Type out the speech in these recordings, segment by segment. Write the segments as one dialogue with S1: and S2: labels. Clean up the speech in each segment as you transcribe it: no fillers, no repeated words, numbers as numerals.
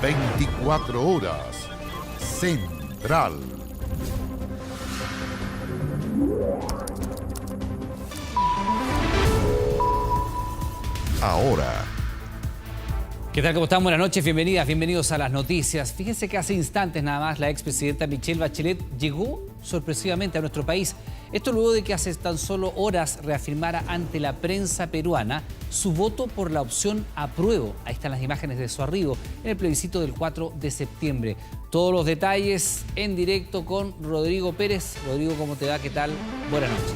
S1: 24 horas. Central. Ahora.
S2: ¿Qué tal? ¿Cómo están? Buenas noches, bienvenidas, bienvenidos a las noticias. Fíjense que hace instantes nada más la expresidenta Michelle Bachelet llegó sorpresivamente a nuestro país. Esto luego de que hace tan solo horas reafirmara ante la prensa peruana su voto por la opción apruebo. Ahí están las imágenes de su arribo en el plebiscito del 4 de septiembre. Todos los detalles en directo con Rodrigo Pérez. Rodrigo, ¿cómo te va? ¿Qué tal? Buenas noches.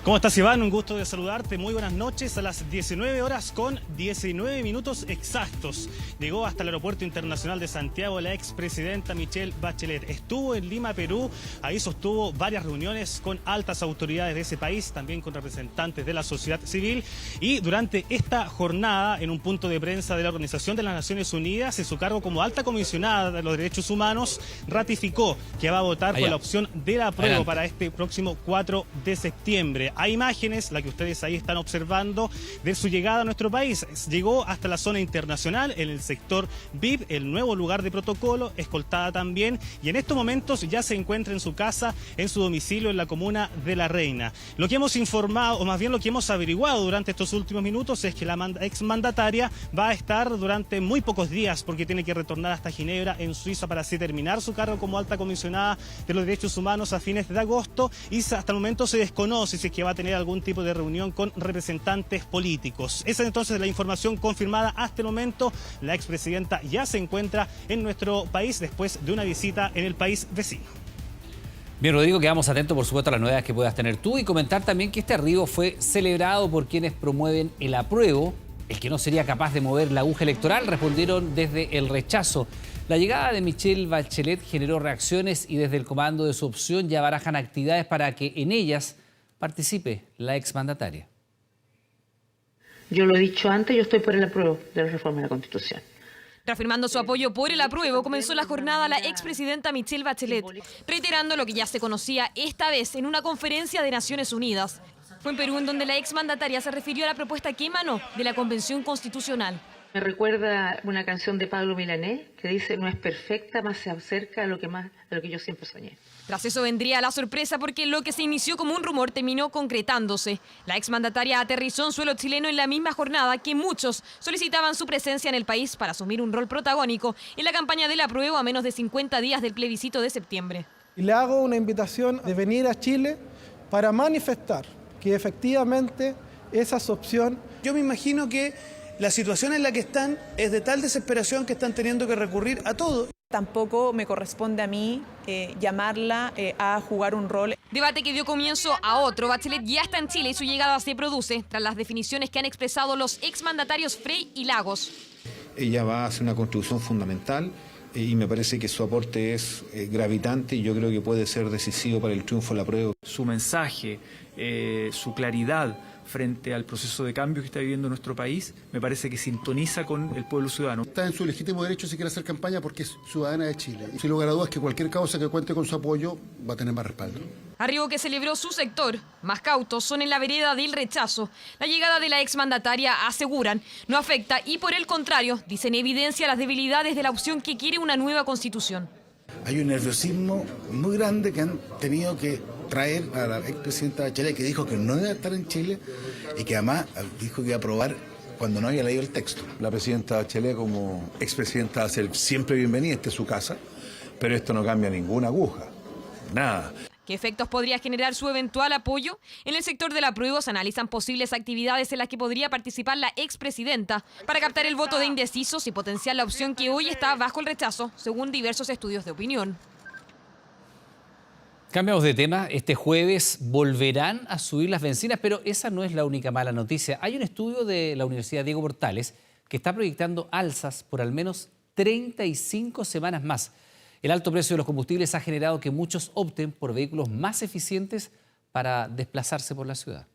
S3: ¿Cómo estás, Iván? Un gusto de saludarte. Muy buenas noches. A las 19 horas con 19 minutos exactos llegó hasta el Aeropuerto Internacional de Santiago la expresidenta Michelle Bachelet. Estuvo en Lima, Perú. Ahí sostuvo varias reuniones con altas autoridades de ese país, también con representantes de la sociedad civil. Y durante esta jornada, en un punto de prensa de la Organización de las Naciones Unidas, en su cargo como alta comisionada de los derechos humanos, ratificó que va a votar por la opción del apruebo para este próximo 4 de septiembre. Hay imágenes, la que ustedes ahí están observando, de su llegada a nuestro país. Llegó hasta la zona internacional, en el sector VIP, el nuevo lugar de protocolo, escoltada también, y en estos momentos ya se encuentra en su casa, en su domicilio en la comuna de La Reina. Lo que hemos informado, o más bien lo que hemos averiguado durante estos últimos minutos, es que la exmandataria va a estar durante muy pocos días, porque tiene que retornar hasta Ginebra, en Suiza, para así terminar su cargo como alta comisionada de los derechos humanos a fines de agosto, y hasta el momento se desconoce si es que va a tener algún tipo de reunión con representantes políticos. Esa es entonces la información confirmada hasta el momento. La expresidenta ya se encuentra en nuestro país después de una visita en el país vecino.
S2: Bien, Rodrigo, quedamos atentos, por supuesto, a las novedades que puedas tener tú y comentar también que este arribo fue celebrado por quienes promueven el apruebo. El que no sería capaz de mover la aguja electoral respondieron desde el rechazo. La llegada de Michelle Bachelet generó reacciones y desde el comando de su opción ya barajan actividades para que en ellas participe la exmandataria.
S4: Yo lo he dicho antes, yo estoy por el apruebo de la reforma de la Constitución.
S5: Reafirmando su apoyo por el apruebo, comenzó la jornada la expresidenta Michelle Bachelet, reiterando lo que ya se conocía esta vez en una conferencia de Naciones Unidas. Fue en Perú en donde la exmandataria se refirió a la propuesta que emanó de la Convención Constitucional.
S4: Me recuerda una canción de Pablo Milanés que dice: no es perfecta, más se acerca a lo que yo siempre soñé.
S5: Tras eso vendría la sorpresa porque lo que se inició como un rumor terminó concretándose. La exmandataria aterrizó en suelo chileno en la misma jornada que muchos solicitaban su presencia en el país para asumir un rol protagónico en la campaña del apruebo a menos de 50 días del plebiscito de septiembre.
S6: Y le hago una invitación de venir a Chile para manifestar que efectivamente esa es opción.
S7: Yo me imagino que la situación en la que están es de tal desesperación que están teniendo que recurrir a todo.
S8: Tampoco me corresponde a mí llamarla a jugar un rol.
S5: Debate que dio comienzo a otro. Bachelet ya está en Chile y su llegada se produce tras las definiciones que han expresado los exmandatarios Frey y Lagos.
S9: Ella va a hacer una contribución fundamental y me parece que su aporte es gravitante y yo creo que puede ser decisivo para el triunfo del apruebo.
S10: Su mensaje, su claridad frente al proceso de cambio que está viviendo nuestro país, me parece que sintoniza con el pueblo ciudadano.
S11: Está en su legítimo derecho si quiere hacer campaña porque es ciudadana de Chile. Sin lugar a dudas que cualquier causa que cuente con su apoyo va a tener más respaldo.
S5: Arribo que celebró su sector, más cautos son en la vereda del rechazo. La llegada de la exmandataria, aseguran, no afecta y por el contrario, dicen evidencia las debilidades de la opción que quiere una nueva constitución.
S12: Hay un nerviosismo muy grande que han tenido que traer a la expresidenta Bachelet, que dijo que no iba a estar en Chile y que además dijo que iba a aprobar cuando no había leído el texto.
S9: La presidenta Bachelet como expresidenta va a ser siempre bienvenida, esta es su casa, pero esto no cambia ninguna aguja, nada.
S5: ¿Qué efectos podría generar su eventual apoyo? En el sector del apruebo se analizan posibles actividades en las que podría participar la expresidenta para captar el voto de indecisos y potenciar la opción que hoy está bajo el rechazo, según diversos estudios de opinión.
S2: Cambiamos de tema. Este jueves volverán a subir las bencinas, pero esa no es la única mala noticia. Hay un estudio de la Universidad Diego Portales que está proyectando alzas por al menos 35 semanas más. El alto precio de los combustibles ha generado que muchos opten por vehículos más eficientes para desplazarse por la ciudad.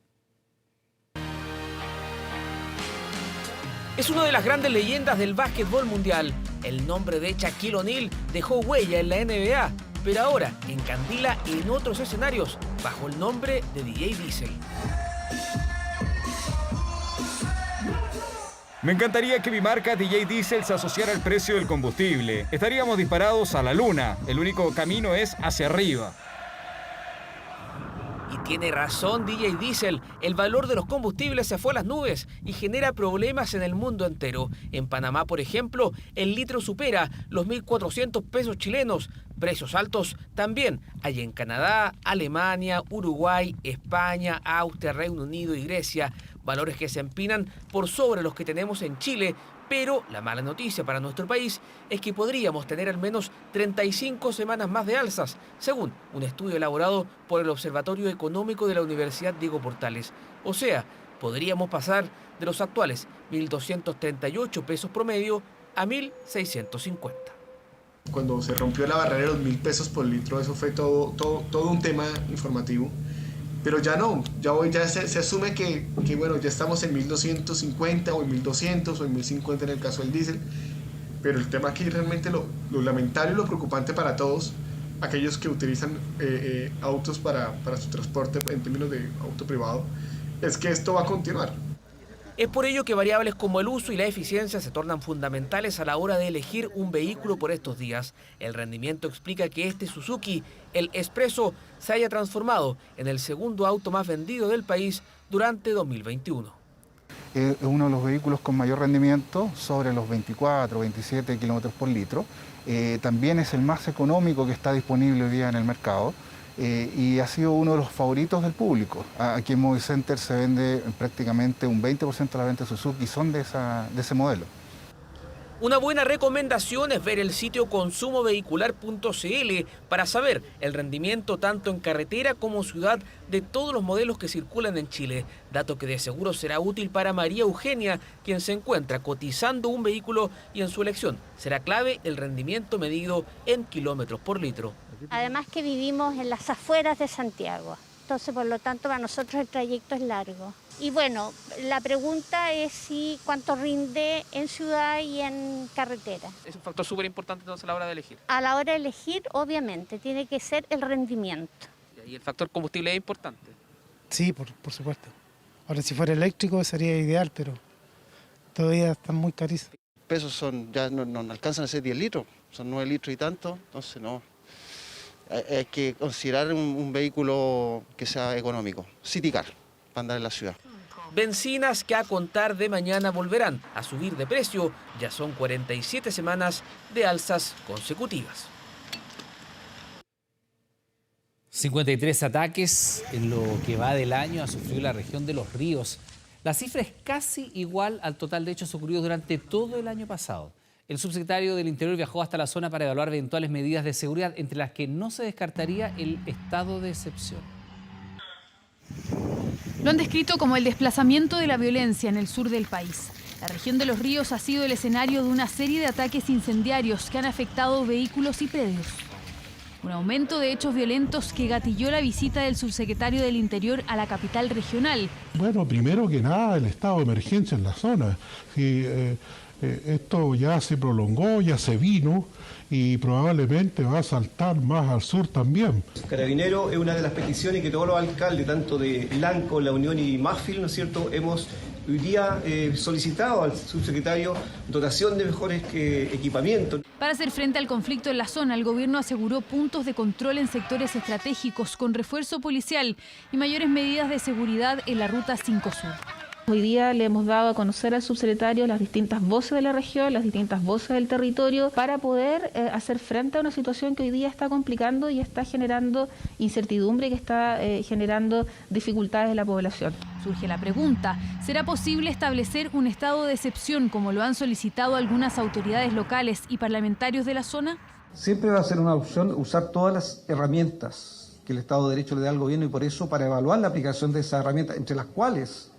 S13: Es una de las grandes leyendas del básquetbol mundial. El nombre de Shaquille O'Neal dejó huella en la NBA, pero ahora encandila en otros escenarios bajo el nombre de DJ Diesel.
S14: Me encantaría que mi marca DJ Diesel se asociara al precio del combustible. Estaríamos disparados a la luna. El único camino es hacia arriba.
S13: Y tiene razón DJ Diesel, el valor de los combustibles se fue a las nubes y genera problemas en el mundo entero. En Panamá, por ejemplo, el litro supera los 1.400 pesos chilenos. Precios altos también hay en Canadá, Alemania, Uruguay, España, Austria, Reino Unido y Grecia. Valores que se empinan por sobre los que tenemos en Chile. Pero la mala noticia para nuestro país es que podríamos tener al menos 35 semanas más de alzas, según un estudio elaborado por el Observatorio Económico de la Universidad Diego Portales. O sea, podríamos pasar de los actuales 1.238 pesos promedio a 1.650.
S15: Cuando se rompió la barrera de los 1.000 pesos por litro, eso fue todo un tema informativo. Pero ya no, ya se asume que bueno, ya estamos en 1.250 o en 1.200 o en 1.050 en el caso del diésel. Pero el tema aquí realmente lo lamentable y lo preocupante para todos aquellos que utilizan autos para su transporte en términos de auto privado, es que esto va a continuar.
S13: Es por ello que variables como el uso y la eficiencia se tornan fundamentales a la hora de elegir un vehículo por estos días. El rendimiento explica que este Suzuki, el Expresso, se haya transformado en el segundo auto más vendido del país durante 2021.
S16: Es uno de los vehículos con mayor rendimiento, sobre los 24 o 27 kilómetros por litro. También es el más económico que está disponible hoy día en el mercado. Y ha sido uno de los favoritos del público. Aquí en Movicenter se vende prácticamente un 20% de la venta de Suzuki son de ese modelo.
S13: Una buena recomendación es ver el sitio consumovehicular.cl para saber el rendimiento tanto en carretera como ciudad de todos los modelos que circulan en Chile, dato que de seguro será útil para María Eugenia, quien se encuentra cotizando un vehículo y en su elección será clave el rendimiento medido en kilómetros por litro.
S17: Además que vivimos en las afueras de Santiago, entonces por lo tanto para nosotros el trayecto es largo. Y bueno, la pregunta es cuánto rinde en ciudad y en carretera.
S13: Es un factor súper importante entonces a la hora de elegir.
S17: A la hora de elegir, obviamente, tiene que ser el rendimiento.
S13: ¿Y el factor combustible es importante?
S6: Sí, por supuesto. Ahora si fuera eléctrico sería ideal, pero todavía están muy carísimos.
S18: Pesos ya no alcanzan a ser 10 litros, son 9 litros y tanto, entonces no. Hay que considerar un vehículo que sea económico, City Car, para andar en la ciudad.
S13: Bencinas que a contar de mañana volverán a subir de precio, ya son 47 semanas de alzas consecutivas.
S2: 53 ataques en lo que va del año ha sufrido la región de Los Ríos. La cifra es casi igual al total de hechos ocurridos durante todo el año pasado. El subsecretario del Interior viajó hasta la zona para evaluar eventuales medidas de seguridad, entre las que no se descartaría el estado de excepción.
S19: Lo han descrito como el desplazamiento de la violencia en el sur del país. La región de Los Ríos ha sido el escenario de una serie de ataques incendiarios que han afectado vehículos y predios. Un aumento de hechos violentos que gatilló la visita del subsecretario del Interior a la capital regional.
S20: Bueno, primero que nada, el estado de emergencia en la zona. Esto ya se prolongó, ya se vino y probablemente va a saltar más al sur también.
S21: Carabinero es una de las peticiones que todos los alcaldes, tanto de Lanco, La Unión y Mafil, ¿no es cierto?, hemos hoy día solicitado al subsecretario dotación de mejores equipamientos.
S19: Para hacer frente al conflicto en la zona, el gobierno aseguró puntos de control en sectores estratégicos con refuerzo policial y mayores medidas de seguridad en la Ruta 5 Sur.
S22: Hoy día le hemos dado a conocer al subsecretario las distintas voces de la región, las distintas voces del territorio, para poder hacer frente a una situación que hoy día está complicando y está generando incertidumbre, que está generando dificultades en la población.
S19: Surge la pregunta, ¿será posible establecer un estado de excepción como lo han solicitado algunas autoridades locales y parlamentarios de la zona?
S23: Siempre va a ser una opción usar todas las herramientas que el Estado de Derecho le da al gobierno y por eso para evaluar la aplicación de esas herramientas, entre las cuales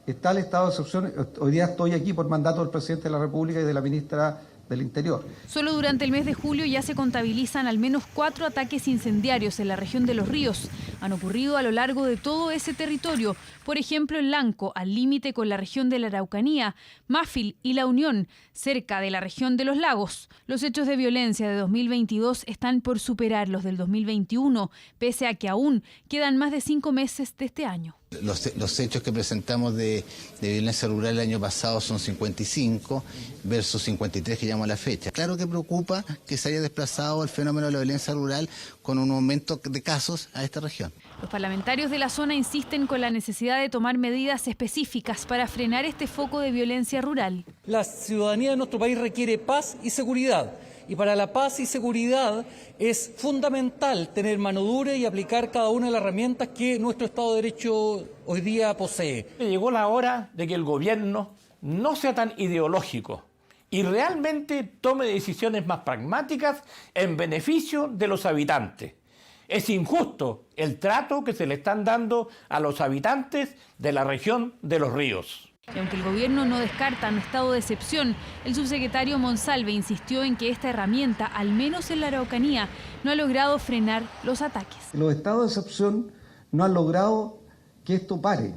S23: está el estado de excepción. Hoy día estoy aquí por mandato del presidente de la República y de la ministra del Interior.
S19: Solo durante el mes de julio ya se contabilizan al menos 4 ataques incendiarios en la región de Los Ríos. Han ocurrido a lo largo de todo ese territorio, por ejemplo en Lanco, al límite con la región de la Araucanía, Mafil y La Unión, cerca de la región de Los Lagos. Los hechos de violencia de 2022 están por superar los del 2021, pese a que aún quedan más de 5 meses de este año.
S12: Los hechos que presentamos de violencia rural el año pasado son 55 versus 53 que llamamos a la fecha. Claro que preocupa que se haya desplazado el fenómeno de la violencia rural con un aumento de casos a esta región.
S19: Los parlamentarios de la zona insisten con la necesidad de tomar medidas específicas para frenar este foco de violencia rural.
S1: La ciudadanía de nuestro país requiere paz y seguridad. Y para la paz y seguridad es fundamental tener mano dura y aplicar cada una de las herramientas que nuestro Estado de Derecho hoy día posee.
S3: Llegó la hora de que el gobierno no sea tan ideológico y realmente tome decisiones más pragmáticas en beneficio de los habitantes. Es injusto el trato que se le están dando a los habitantes de la región de Los Ríos.
S19: Y aunque el gobierno no descarta un estado de excepción, el subsecretario Monsalve insistió en que esta herramienta, al menos en la Araucanía, no ha logrado frenar los ataques.
S23: Los estados de excepción no han logrado que esto pare,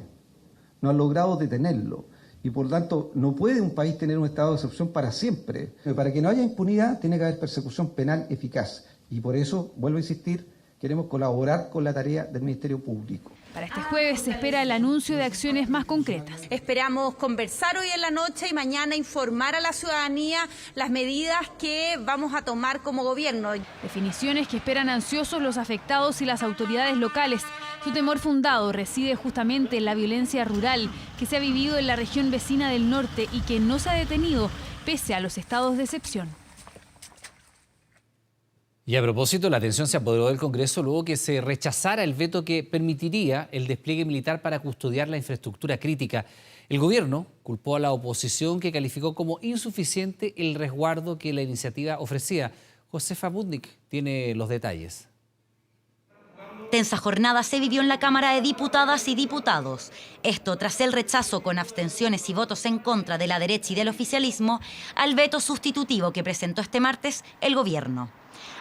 S23: no han logrado detenerlo. Y por tanto, no puede un país tener un estado de excepción para siempre. Para que no haya impunidad, tiene que haber persecución penal eficaz. Y por eso, vuelvo a insistir, queremos colaborar con la tarea del Ministerio Público.
S19: Para este jueves se espera el anuncio de acciones más concretas.
S4: Esperamos conversar hoy en la noche y mañana informar a la ciudadanía las medidas que vamos a tomar como gobierno.
S19: Definiciones que esperan ansiosos los afectados y las autoridades locales. Su temor fundado reside justamente en la violencia rural que se ha vivido en la región vecina del norte y que no se ha detenido pese a los estados de excepción.
S2: Y a propósito, la atención se apoderó del Congreso luego que se rechazara el veto que permitiría el despliegue militar para custodiar la infraestructura crítica. El gobierno culpó a la oposición, que calificó como insuficiente el resguardo que la iniciativa ofrecía. Josefa Budnik tiene los detalles.
S24: Tensa jornada se vivió en la Cámara de Diputadas y Diputados. Esto tras el rechazo con abstenciones y votos en contra de la derecha y del oficialismo al veto sustitutivo que presentó este martes el gobierno.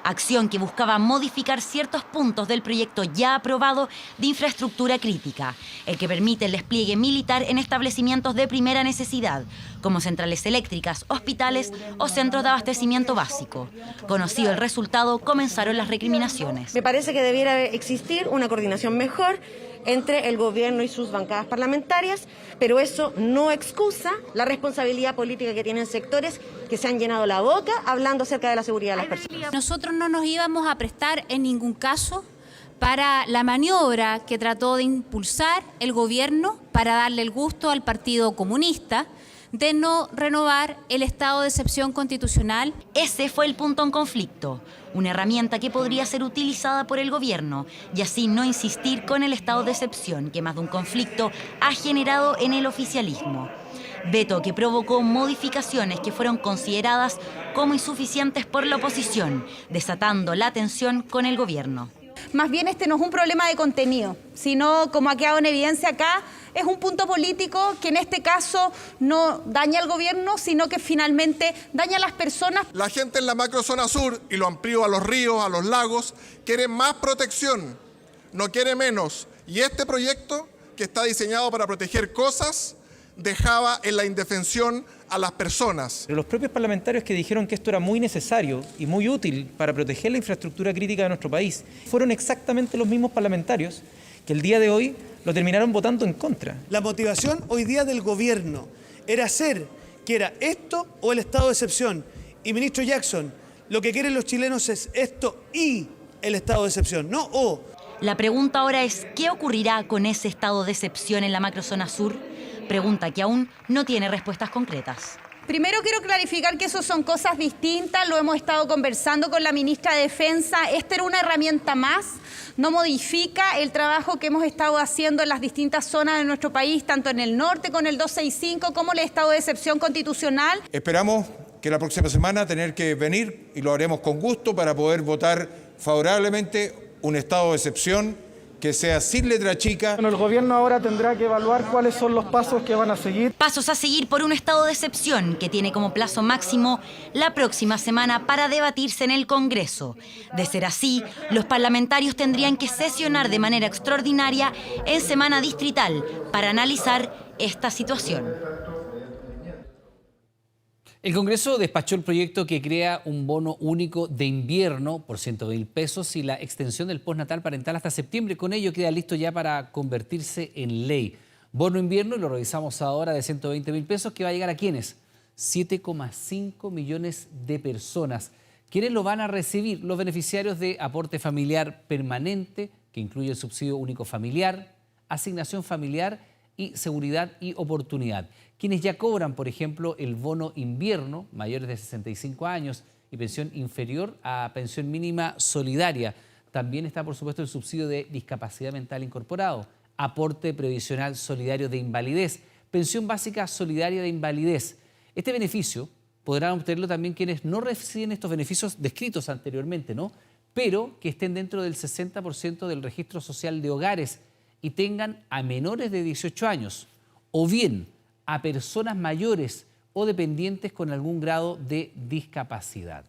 S24: Acción que buscaba modificar ciertos puntos del proyecto ya aprobado de infraestructura crítica, el que permite el despliegue militar en establecimientos de primera necesidad, como centrales eléctricas, hospitales o centros de abastecimiento básico. Conocido el resultado, comenzaron las recriminaciones.
S25: Me parece que debiera existir una coordinación mejor entre el gobierno y sus bancadas parlamentarias, pero eso no excusa la responsabilidad política que tienen sectores que se han llenado la boca hablando acerca de la seguridad de las personas.
S26: Nosotros no nos íbamos a prestar en ningún caso para la maniobra que trató de impulsar el gobierno para darle el gusto al Partido Comunista de no renovar el estado de excepción constitucional.
S24: Ese fue el punto en conflicto, una herramienta que podría ser utilizada por el gobierno y así no insistir con el estado de excepción que más de un conflicto ha generado en el oficialismo. Veto que provocó modificaciones que fueron consideradas como insuficientes por la oposición, desatando la tensión con el gobierno.
S4: Más bien este no es un problema de contenido, sino, como ha quedado en evidencia acá, es un punto político que en este caso no daña al gobierno, sino que finalmente daña a las personas.
S27: La gente en la macrozona sur, y lo amplío a los ríos, a los lagos, quiere más protección, no quiere menos. Y este proyecto, que está diseñado para proteger cosas, dejaba en la indefensión a las personas.
S1: Los propios parlamentarios que dijeron que esto era muy necesario y muy útil para proteger la infraestructura crítica de nuestro país fueron exactamente los mismos parlamentarios que el día de hoy lo terminaron votando en contra.
S7: La motivación hoy día del gobierno era hacer que era esto o el estado de excepción. Y ministro Jackson, lo que quieren los chilenos es esto y el estado de excepción, no o.
S24: La pregunta ahora es, ¿qué ocurrirá con ese estado de excepción en la macrozona sur? Pregunta que aún no tiene respuestas concretas.
S4: Primero quiero clarificar que eso son cosas distintas, lo hemos estado conversando con la ministra de Defensa. Esta era una herramienta más, no modifica el trabajo que hemos estado haciendo en las distintas zonas de nuestro país, tanto en el norte con el 265 como el estado de excepción constitucional.
S28: Esperamos que la próxima semana tener que venir, y lo haremos con gusto, para poder votar favorablemente un estado de excepción que sea sin letra chica.
S6: Bueno, el gobierno ahora tendrá que evaluar cuáles son los pasos que van a seguir.
S24: Pasos a seguir por un estado de excepción que tiene como plazo máximo la próxima semana para debatirse en el Congreso. De ser así, los parlamentarios tendrían que sesionar de manera extraordinaria en semana distrital para analizar esta situación.
S2: El Congreso despachó el proyecto que crea un bono único de invierno por 100.000 pesos y la extensión del postnatal parental hasta septiembre. Con ello queda listo ya para convertirse en ley. Bono invierno, y lo revisamos ahora, de 120.000 pesos, que va a llegar a ¿quiénes? 7,5 millones de personas. ¿Quiénes lo van a recibir? Los beneficiarios de aporte familiar permanente, que incluye el subsidio único familiar, asignación familiar y seguridad y oportunidad. Quienes ya cobran, por ejemplo, el bono invierno, mayores de 65 años y pensión inferior a pensión mínima solidaria. También está, por supuesto, el subsidio de discapacidad mental incorporado, aporte previsional solidario de invalidez, pensión básica solidaria de invalidez. Este beneficio podrán obtenerlo también quienes no reciben estos beneficios descritos anteriormente, ¿no? Pero que estén dentro del 60% del registro social de hogares y tengan a menores de 18 años, o bien a personas mayores o dependientes con algún grado de discapacidad.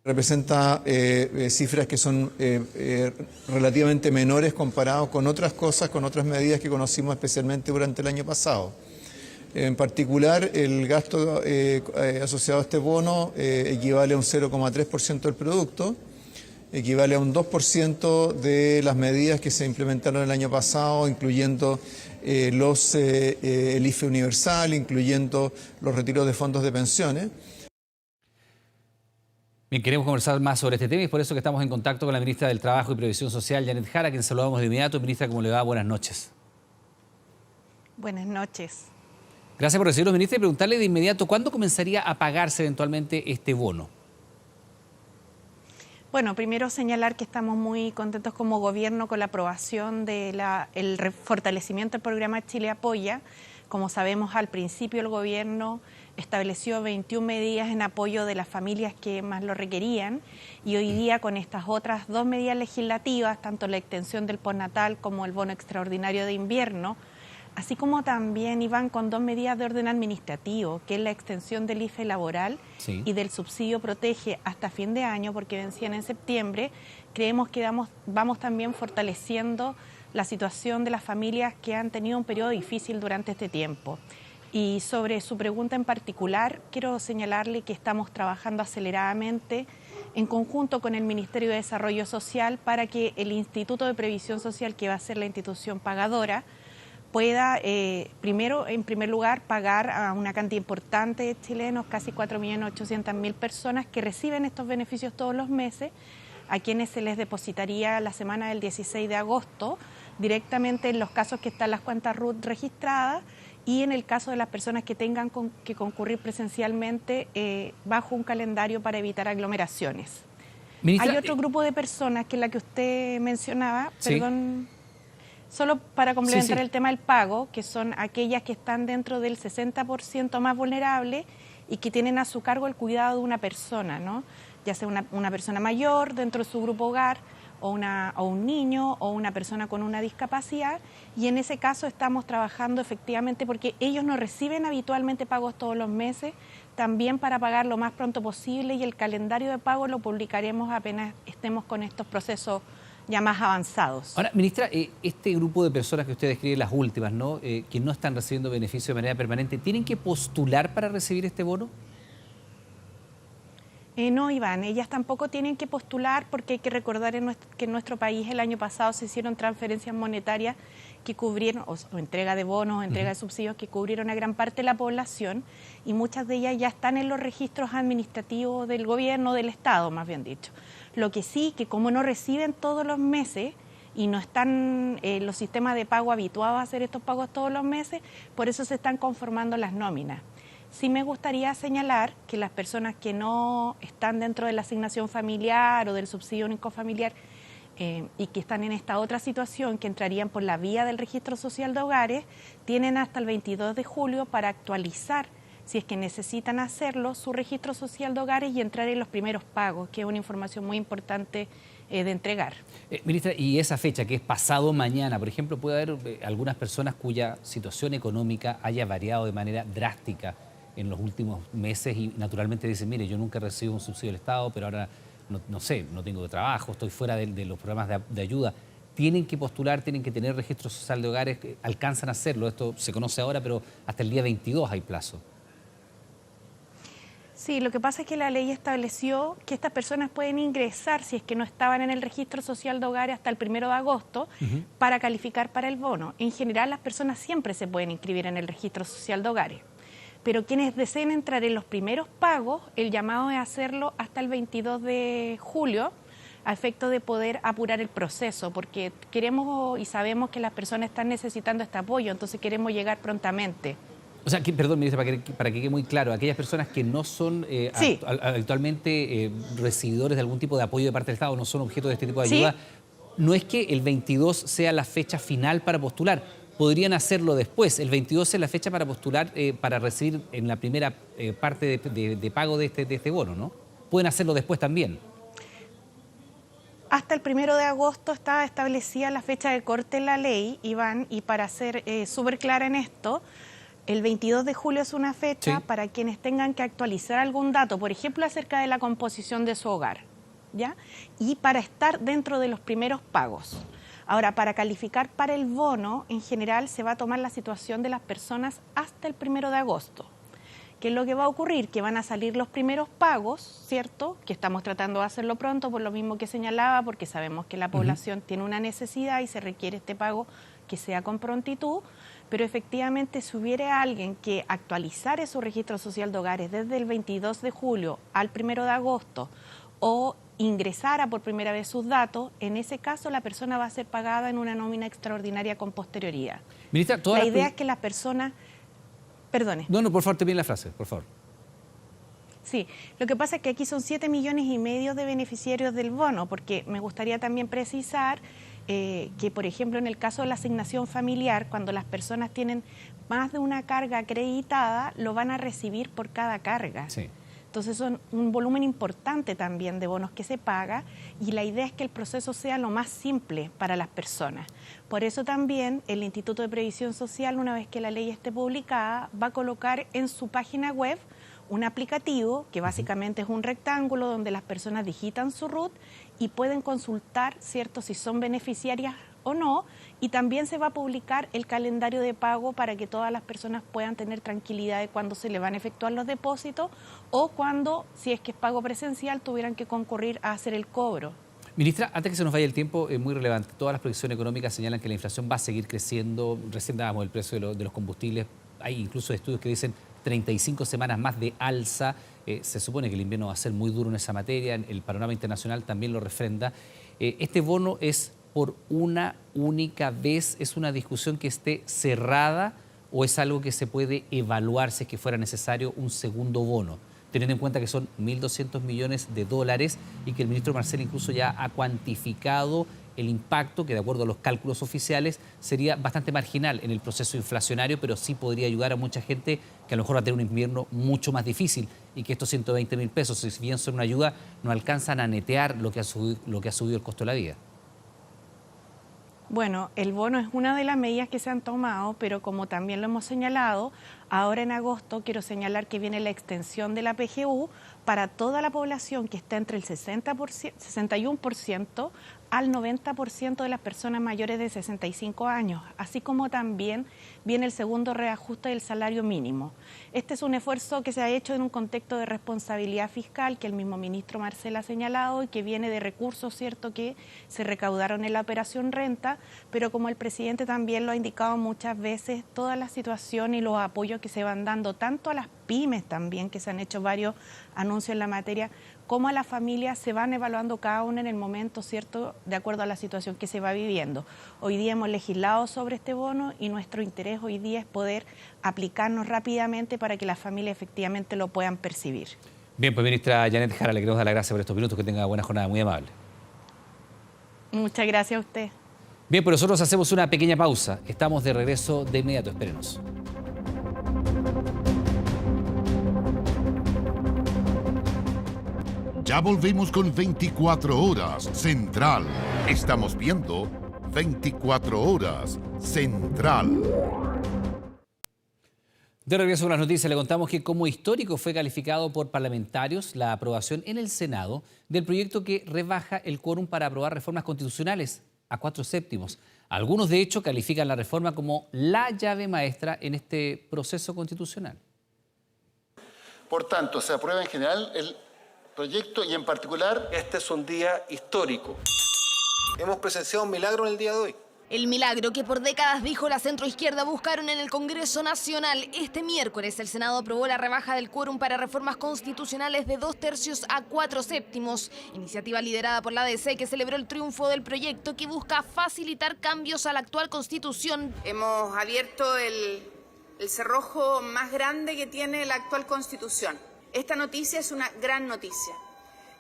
S5: Representa cifras que son relativamente menores comparados con otras cosas, con otras medidas que conocimos especialmente durante el año pasado. En particular, el gasto asociado a este bono equivale a un 0,3% del producto, equivale a un 2% de las medidas que se implementaron el año pasado, incluyendo el IFE universal, incluyendo los retiros de fondos de pensiones.
S2: Bien, queremos conversar más sobre este tema y es por eso que estamos en contacto con la ministra del Trabajo y Previsión Social, Janet Jara, a quien saludamos de inmediato. Ministra, ¿cómo le va? Buenas noches.
S8: Buenas noches.
S2: Gracias por recibirnos, ministra, y preguntarle de inmediato, ¿cuándo comenzaría a pagarse eventualmente este bono?
S8: Bueno, primero señalar que estamos muy contentos como gobierno con la aprobación del fortalecimiento del programa Chile Apoya. Como sabemos, al principio el gobierno estableció 21 medidas en apoyo de las familias que más lo requerían y hoy día con estas otras 2 medidas legislativas, tanto la extensión del postnatal como el bono extraordinario de invierno, así como también iban con 2 medidas de orden administrativo, que es la extensión del IFE laboral y del subsidio protege hasta fin de año, porque vencían en septiembre. Creemos que vamos también fortaleciendo la situación de las familias que han tenido un periodo difícil durante este tiempo. Y sobre su pregunta en particular, quiero señalarle que estamos trabajando aceleradamente en conjunto con el Ministerio de Desarrollo Social para que el Instituto de Previsión Social, que va a ser la institución pagadora, pueda, en primer lugar, pagar a una cantidad importante de chilenos, casi 4.800.000 personas que reciben estos beneficios todos los meses, a quienes se les depositaría la semana del 16 de agosto, directamente en los casos que están las cuentas RUT registradas y en el caso de las personas que tengan que concurrir presencialmente bajo un calendario para evitar aglomeraciones. Ministra, hay otro grupo de personas que es la que usted mencionaba, perdón. Solo para complementar el tema del pago, que son aquellas que están dentro del 60% más vulnerable y que tienen a su cargo el cuidado de una persona, ¿no? Ya sea una persona mayor dentro de su grupo hogar, o un niño, o una persona con una discapacidad, y en ese caso estamos trabajando efectivamente porque ellos no reciben habitualmente pagos todos los meses, también para pagar lo más pronto posible, y el calendario de pago lo publicaremos apenas estemos con estos procesos ya más avanzados.
S2: Ahora, ministra, este grupo de personas que usted describe, las últimas, ¿no? Que no están recibiendo beneficio de manera permanente, ¿tienen que postular para recibir este bono?
S8: No, Iván, ellas tampoco tienen que postular porque hay que recordar que en nuestro país el año pasado se hicieron transferencias monetarias que cubrieron, o entrega de bonos, o entrega de subsidios que cubrieron a gran parte de la población y muchas de ellas ya están en los registros administrativos del gobierno, del Estado, más bien dicho. Lo que sí, que como no reciben todos los meses y no están los sistemas de pago habituados a hacer estos pagos todos los meses, por eso se están conformando las nóminas. Sí me gustaría señalar que las personas que no están dentro de la asignación familiar o del subsidio único familiar y que están en esta otra situación, que entrarían por la vía del registro social de hogares, tienen hasta el 22 de julio para actualizar, si es que necesitan hacerlo, su registro social de hogares y entrar en los primeros pagos, que es una información muy importante de entregar.
S2: Ministra, y esa fecha, que es pasado mañana, por ejemplo, puede haber algunas personas cuya situación económica haya variado de manera drástica en los últimos meses y naturalmente dicen, mire, yo nunca he recibido un subsidio del Estado, pero ahora no sé, no tengo trabajo, estoy fuera de los programas de ayuda. tienen que postular, tienen que tener registro social de hogares, alcanzan a hacerlo. Esto se conoce ahora, pero hasta el día 22 hay plazo.
S8: Sí, lo que pasa es que la ley estableció que estas personas pueden ingresar, si es que no estaban en el registro social de hogares hasta el 1 de agosto, para calificar para el bono. En general, las personas siempre se pueden inscribir en el registro social de hogares. Pero quienes deseen entrar en los primeros pagos, el llamado es hacerlo hasta el 22 de julio, a efecto de poder apurar el proceso, porque queremos y sabemos que las personas están necesitando este apoyo, entonces queremos llegar prontamente.
S2: O sea, perdón, ministra, para que quede muy claro, aquellas personas que no son actualmente recibidores de algún tipo de apoyo de parte del Estado, no son objeto de este tipo de ayuda, no es que el 22 sea la fecha final para postular, podrían hacerlo después. El 22 es la fecha para postular, para recibir en la primera parte de pago de este bono, ¿no? Pueden hacerlo después también.
S8: Hasta el 1 de agosto está establecida la fecha de corte en la ley, Iván, y para ser súper clara en esto, el 22 de julio es una fecha para quienes tengan que actualizar algún dato, por ejemplo, acerca de la composición de su hogar, ¿ya? Y para estar dentro de los primeros pagos. Ahora, para calificar para el bono, en general se va a tomar la situación de las personas hasta el 1 de agosto. ¿Qué es lo que va a ocurrir? Que van a salir los primeros pagos, ¿cierto? Que estamos tratando de hacerlo pronto, por lo mismo que señalaba, porque sabemos que la población tiene una necesidad y se requiere este pago que sea con prontitud, pero efectivamente si hubiera alguien que actualizara su registro social de hogares desde el 22 de julio al 1 de agosto o ingresara por primera vez sus datos, en ese caso la persona va a ser pagada en una nómina extraordinaria con posterioridad.
S2: Ministra,
S8: la idea es que las personas... Perdone.
S2: No, por favor, termine la frase, por favor.
S8: Sí, lo que pasa es que aquí son 7,5 millones de beneficiarios del bono, porque me gustaría también precisar que, por ejemplo, en el caso de la asignación familiar, cuando las personas tienen más de una carga acreditada, lo van a recibir por cada carga.
S2: Sí.
S8: Entonces son un volumen importante también de bonos que se paga y la idea es que el proceso sea lo más simple para las personas. Por eso también el Instituto de Previsión Social, una vez que la ley esté publicada, va a colocar en su página web un aplicativo que básicamente es un rectángulo donde las personas digitan su RUT y pueden consultar, ¿cierto?, si son beneficiarias o no, y también se va a publicar el calendario de pago para que todas las personas puedan tener tranquilidad de cuándo se le van a efectuar los depósitos o cuando, si es que es pago presencial, tuvieran que concurrir a hacer el cobro.
S2: Ministra, antes que se nos vaya el tiempo, es muy relevante. Todas las proyecciones económicas señalan que la inflación va a seguir creciendo. Recién dábamos el precio de los combustibles. Hay incluso estudios que dicen 35 semanas más de alza. Se supone que el invierno va a ser muy duro en esa materia. El panorama internacional también lo refrenda. Este bono es por una única vez. ¿Es una discusión que esté cerrada o es algo que se puede evaluar si es que fuera necesario un segundo bono? Teniendo en cuenta que son 1.200 millones de dólares y que el ministro Marcel incluso ya ha cuantificado el impacto, que de acuerdo a los cálculos oficiales sería bastante marginal en el proceso inflacionario, pero sí podría ayudar a mucha gente que a lo mejor va a tener un invierno mucho más difícil y que estos 120.000 pesos, si bien son una ayuda, no alcanzan a netear lo que ha subido el costo de la vida.
S8: Bueno, el bono es una de las medidas que se han tomado, pero como también lo hemos señalado, ahora en agosto quiero señalar que viene la extensión de la PGU para toda la población que está entre el 61% al 90% de las personas mayores de 65 años, así como también viene el segundo reajuste del salario mínimo. Este es un esfuerzo que se ha hecho en un contexto de responsabilidad fiscal que el mismo ministro Marcel ha señalado y que viene de recursos, ¿cierto?, que se recaudaron en la operación renta, pero como el presidente también lo ha indicado muchas veces, toda la situación y los apoyos que se van dando tanto a las pymes también, que se han hecho varios anuncios en la materia, como a las familias se van evaluando cada una en el momento, ¿cierto?, de acuerdo a la situación que se va viviendo. Hoy día hemos legislado sobre este bono y nuestro interés hoy día es poder aplicarnos rápidamente para que las familias efectivamente lo puedan percibir.
S2: Bien, pues ministra Janet Jara, le queremos dar las gracias por estos minutos, que tenga buena jornada, muy amable.
S8: Muchas gracias a usted.
S2: Bien, pues nosotros hacemos una pequeña pausa. Estamos de regreso de inmediato, espérenos.
S9: Ya volvemos con 24 Horas Central. Estamos viendo 24 Horas Central.
S2: De regreso con las noticias, le contamos que como histórico fue calificado por parlamentarios la aprobación en el Senado del proyecto que rebaja el quórum para aprobar reformas constitucionales. a 4/7. Algunos, de hecho, califican la reforma como la llave maestra en este proceso constitucional.
S10: Por tanto, se aprueba en general el proyecto y en particular...
S11: Este es un día histórico. Hemos presenciado un milagro en el día de hoy.
S13: El milagro que por décadas dijo la centroizquierda buscaron en el Congreso Nacional. Este miércoles el Senado aprobó la rebaja del quórum para reformas constitucionales de 2/3 a 4/7. Iniciativa liderada por la ADC que celebró el triunfo del proyecto que busca facilitar cambios a la actual Constitución.
S14: Hemos abierto el cerrojo más grande que tiene la actual Constitución. Esta noticia es una gran noticia.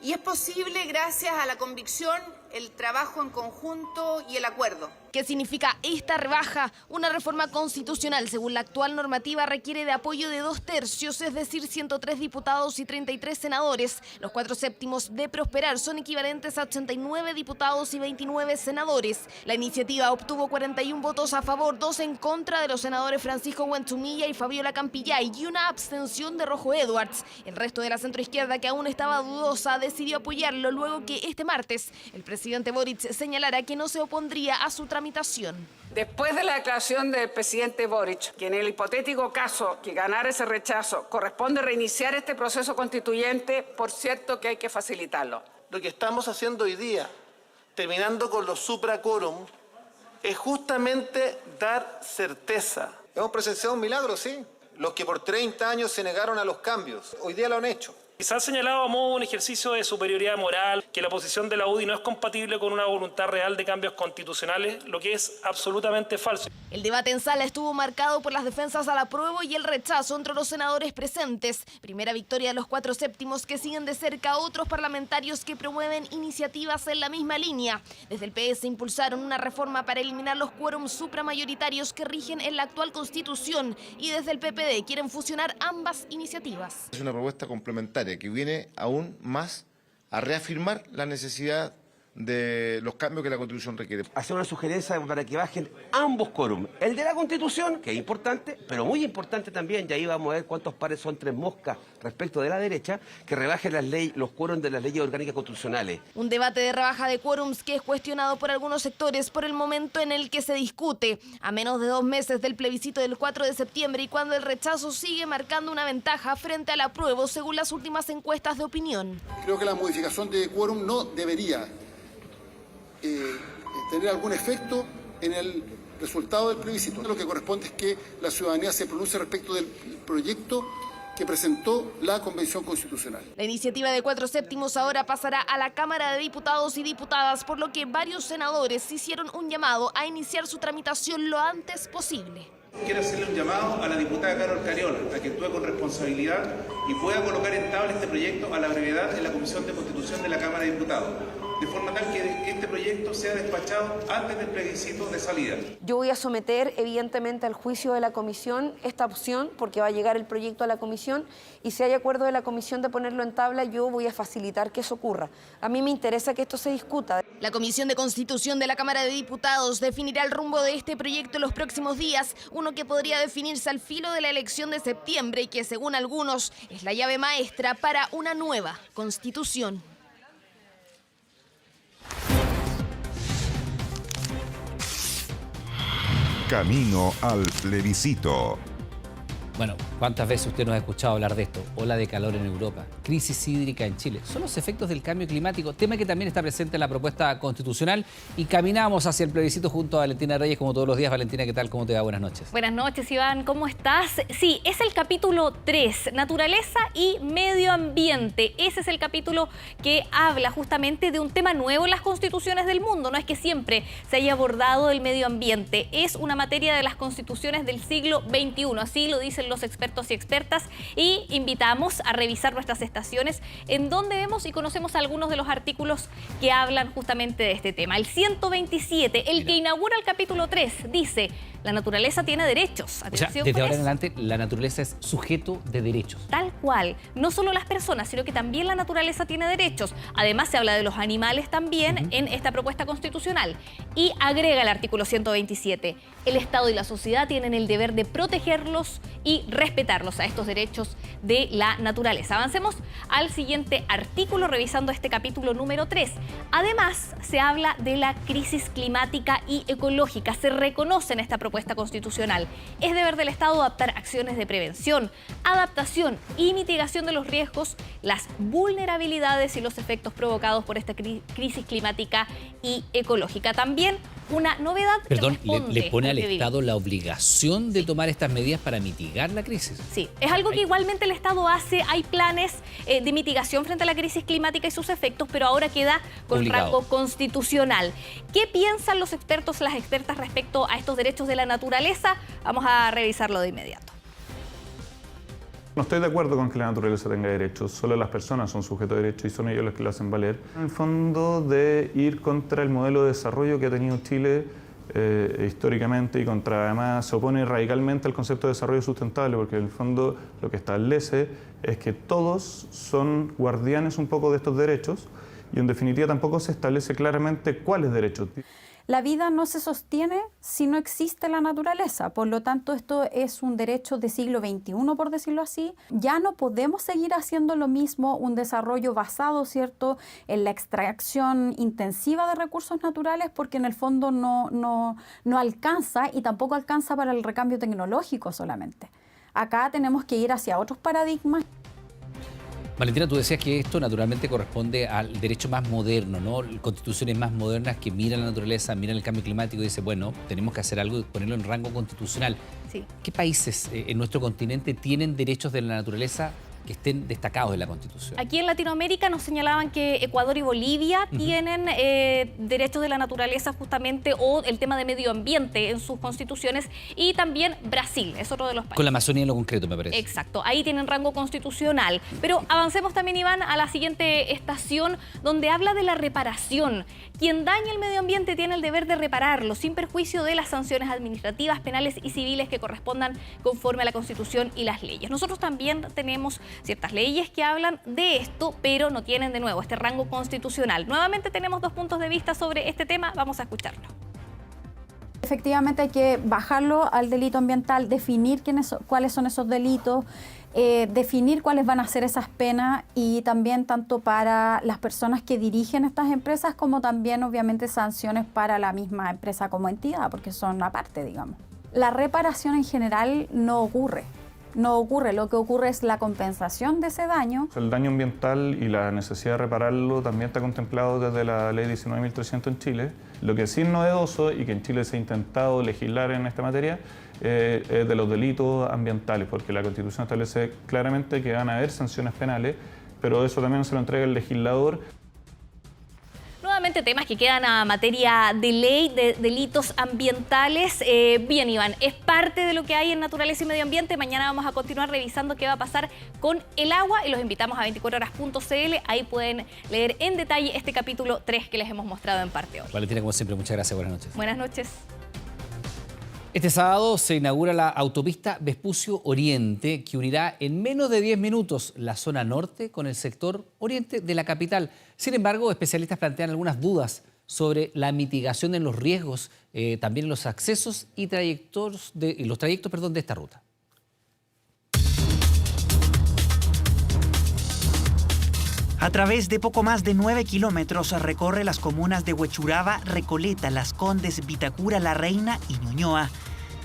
S14: Y es posible gracias a la convicción, el trabajo en conjunto y el acuerdo.
S13: ¿Qué significa esta rebaja? Una reforma constitucional, según la actual normativa, requiere de apoyo de 2/3, es decir, 103 diputados y 33 senadores. Los 4/7 de prosperar son equivalentes a 89 diputados y 29 senadores. La iniciativa obtuvo 41 votos a favor, 2 en contra de los senadores Francisco Huentzumilla y Fabiola Campillay y una abstención de Rojo Edwards. El resto de la centroizquierda, que aún estaba dudosa, decidió apoyarlo luego que este martes el presidente Boric señalara que no se opondría a su tramitación.
S15: Después de la declaración del presidente Boric, que en el hipotético caso que ganara ese rechazo corresponde reiniciar este proceso constituyente, por cierto que hay que facilitarlo.
S11: Lo que estamos haciendo hoy día, terminando con los supraquórum, es justamente dar certeza. Hemos presenciado un milagro, sí. Los que por 30 años se negaron a los cambios, hoy día lo han hecho.
S16: Se ha señalado a modo de un ejercicio de superioridad moral que la posición de la UDI no es compatible con una voluntad real de cambios constitucionales, lo que es absolutamente falso.
S13: El debate en sala estuvo marcado por las defensas al apruebo y el rechazo entre los senadores presentes. Primera victoria de los 4/7 que siguen de cerca a otros parlamentarios que promueven iniciativas en la misma línea. Desde el PS impulsaron una reforma para eliminar los quórums supramayoritarios que rigen en la actual Constitución y desde el PPD quieren fusionar ambas iniciativas.
S10: Es una propuesta complementaria que viene aún más a reafirmar la necesidad de los cambios que la Constitución requiere.
S17: Hacer una sugerencia para que bajen ambos quórum. El de la Constitución, que es importante, pero muy importante también, y ahí vamos a ver cuántos pares son 3 moscas respecto de la derecha, que rebajen los quórums de las leyes orgánicas constitucionales.
S13: Un debate de rebaja de quórums que es cuestionado por algunos sectores por el momento en el que se discute. A menos de 2 meses del plebiscito del 4 de septiembre y cuando el rechazo sigue marcando una ventaja frente al apruebo según las últimas encuestas de opinión.
S10: Creo que la modificación de quórum no debería tener algún efecto en el resultado del plebiscito. Lo que corresponde es que la ciudadanía se pronuncie respecto del proyecto que presentó la Convención Constitucional.
S13: La iniciativa de 4/7 ahora pasará a la Cámara de Diputados y Diputadas, por lo que varios senadores hicieron un llamado a iniciar su tramitación lo antes posible.
S18: Quiero hacerle un llamado a la diputada Carol Cariola a que actúe con responsabilidad y pueda colocar en tabla este proyecto a la brevedad en la Comisión de Constitución de la Cámara de Diputados, de forma tal que este proyecto sea despachado antes del plebiscito de salida.
S25: Yo voy a someter evidentemente al juicio de la comisión esta opción porque va a llegar el proyecto a la comisión y si hay acuerdo de la comisión de ponerlo en tabla yo voy a facilitar que eso ocurra. A mí me interesa que esto se discuta.
S13: La Comisión de Constitución de la Cámara de Diputados definirá el rumbo de este proyecto en los próximos días, uno que podría definirse al filo de la elección de septiembre y que según algunos es la llave maestra para una nueva Constitución.
S29: Camino al plebiscito.
S2: Bueno, ¿cuántas veces usted nos ha escuchado hablar de esto? Ola de calor en Europa, crisis hídrica en Chile. Son los efectos del cambio climático, tema que también está presente en la propuesta constitucional. Y caminamos hacia el plebiscito junto a Valentina Reyes, como todos los días. Valentina, ¿qué tal? ¿Cómo te va? Buenas noches.
S30: Buenas noches, Iván. ¿Cómo estás? Sí, es el capítulo 3, Naturaleza y Medio Ambiente. Ese es el capítulo que habla justamente de un tema nuevo en las constituciones del mundo. No es que siempre se haya abordado el medio ambiente. Es una materia de las constituciones del siglo XXI. Así lo dicen los expertos y expertas, y invitamos a revisar nuestras estaciones en donde vemos y conocemos algunos de los artículos que hablan justamente de este tema. El 127, el que inaugura el capítulo 3, dice: la naturaleza tiene derechos.
S2: Atención, o sea, desde ahora en adelante la naturaleza es sujeto de derechos.
S30: Tal cual. No solo las personas, sino que también la naturaleza tiene derechos. Además se habla de los animales también en esta propuesta constitucional. Y agrega el artículo 127. El Estado y la sociedad tienen el deber de protegerlos y respetarlos a estos derechos de la naturaleza. Avancemos al siguiente artículo revisando este capítulo número 3. Además, se habla de la crisis climática y ecológica. Se reconoce en esta propuesta constitucional. Es deber del Estado adoptar acciones de prevención, adaptación y mitigación de los riesgos, las vulnerabilidades y los efectos provocados por esta crisis climática y ecológica. También una novedad.
S2: Perdón, le pone al Estado la obligación de tomar estas medidas para mitigar la crisis.
S30: Sí, es algo que igualmente el Estado hace. Hay planes de mitigación frente a la crisis climática y sus efectos, pero ahora queda con rango constitucional. ¿Qué piensan los expertos, las expertas respecto a estos derechos de la naturaleza? Vamos a revisarlo de inmediato.
S1: No estoy de acuerdo con que la naturaleza tenga derechos, solo las personas son sujetos de derechos y son ellos los que lo hacen valer. En el fondo de ir contra el modelo de desarrollo que ha tenido Chile históricamente y contra, además, se opone radicalmente al concepto de desarrollo sustentable, porque en el fondo lo que establece es que todos son guardianes un poco de estos derechos y en definitiva tampoco se establece claramente cuáles derechos.
S3: La vida no se sostiene si no existe la naturaleza, por lo tanto esto es un derecho del siglo XXI, por decirlo así. Ya no podemos seguir haciendo lo mismo, un desarrollo basado, ¿cierto?, en la extracción intensiva de recursos naturales, porque en el fondo no alcanza y tampoco alcanza para el recambio tecnológico solamente. Acá tenemos que ir hacia otros paradigmas.
S2: Valentina, tú decías que esto naturalmente corresponde al derecho más moderno, ¿no? Constituciones más modernas que miran la naturaleza, miran el cambio climático y dicen, bueno, tenemos que hacer algo y ponerlo en rango constitucional.
S30: Sí.
S2: ¿Qué países en nuestro continente tienen derechos de la naturaleza que estén destacados en la Constitución?
S30: Aquí en Latinoamérica nos señalaban que Ecuador y Bolivia tienen derechos de la naturaleza justamente, o el tema de medio ambiente en sus constituciones, y también Brasil, es otro de los países.
S2: Con la Amazonía en lo concreto, me parece.
S30: Exacto, ahí tienen rango constitucional. Pero avancemos también, Iván, a la siguiente estación, donde habla de la reparación. Quien daña el medio ambiente tiene el deber de repararlo, sin perjuicio de las sanciones administrativas, penales y civiles que correspondan conforme a la Constitución y las leyes. Nosotros también tenemos ciertas leyes que hablan de esto, pero no tienen de nuevo este rango constitucional. Nuevamente tenemos dos puntos de vista sobre este tema, vamos a escucharlo.
S3: Efectivamente hay que bajarlo al delito ambiental, definir cuáles son esos delitos, definir cuáles van a ser esas penas, y también tanto para las personas que dirigen estas empresas como también obviamente sanciones para la misma empresa como entidad, porque son aparte, digamos. La reparación en general no ocurre. Lo que ocurre es la compensación de ese daño.
S1: El daño ambiental y la necesidad de repararlo también está contemplado desde la ley 19.300 en Chile. Lo que sí es novedoso y que en Chile se ha intentado legislar en esta materia es de los delitos ambientales, porque la Constitución establece claramente que van a haber sanciones penales, pero eso también se lo entrega el legislador.
S30: Nuevamente temas que quedan a materia de ley, de delitos ambientales. Bien, Iván, es parte de lo que hay en Naturaleza y Medio Ambiente. Mañana vamos a continuar revisando qué va a pasar con el agua y los invitamos a 24horas.cl. Ahí pueden leer en detalle este capítulo 3 que les hemos mostrado en parte hoy.
S2: Valentina, como siempre, muchas gracias. Buenas noches.
S30: Buenas noches.
S2: Este sábado se inaugura la autopista Vespucio Oriente, que unirá en menos de 10 minutos la zona norte con el sector oriente de la capital. Sin embargo, especialistas plantean algunas dudas sobre la mitigación de los riesgos, también en los accesos y los trayectos de esta ruta.
S12: A través de poco más de 9 kilómetros recorre las comunas de Huechuraba, Recoleta, Las Condes, Vitacura, La Reina y Ñuñoa.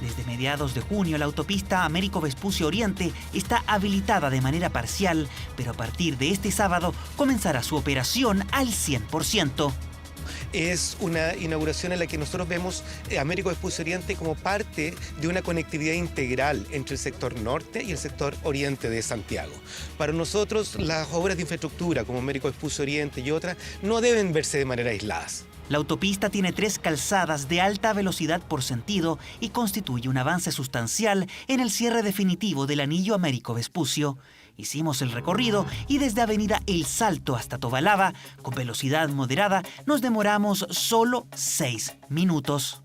S12: Desde mediados de junio, la autopista Américo Vespucio Oriente está habilitada de manera parcial, pero a partir de este sábado comenzará su operación al 100%.
S19: Es una inauguración en la que nosotros vemos Américo Vespucio Oriente como parte de una conectividad integral entre el sector norte y el sector oriente de Santiago. Para nosotros, las obras de infraestructura como Américo Vespucio Oriente y otras no deben verse de manera aisladas.
S12: La autopista tiene 3 calzadas de alta velocidad por sentido y constituye un avance sustancial en el cierre definitivo del anillo Américo Vespucio. Hicimos el recorrido y desde Avenida El Salto hasta Tobalaba, con velocidad moderada, nos demoramos solo 6 minutos.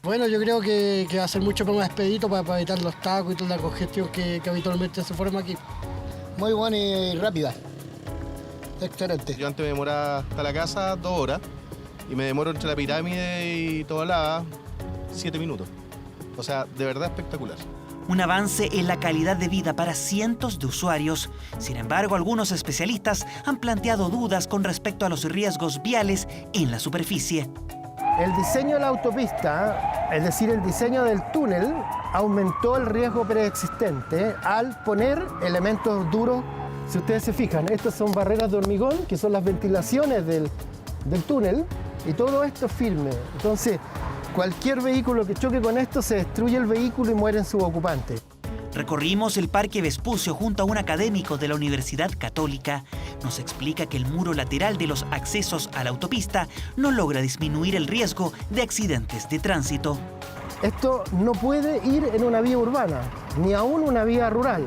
S20: Bueno, yo creo que va a ser mucho más expedito para evitar los tacos y toda la congestión que habitualmente se forma aquí. Muy buena y rápida. Excelente.
S21: Yo antes me demoraba hasta la casa 2 horas y me demoro entre la pirámide y Tobalaba 7 minutos. O sea, de verdad espectacular.
S12: Un avance en la calidad de vida para cientos de usuarios. Sin embargo, algunos especialistas han planteado dudas con respecto a los riesgos viales en la superficie.
S20: El diseño de la autopista, es decir, el diseño del túnel, aumentó el riesgo preexistente al poner elementos duros. Si ustedes se fijan, estas son barreras de hormigón, que son las ventilaciones del túnel, y todo esto es firme. Entonces, cualquier vehículo que choque con esto, se destruye el vehículo y mueren sus ocupantes.
S12: Recorrimos el Parque Vespucio junto a un académico de la Universidad Católica. Nos explica que el muro lateral de los accesos a la autopista no logra disminuir el riesgo de accidentes de tránsito.
S20: Esto no puede ir en una vía urbana, ni aún una vía rural.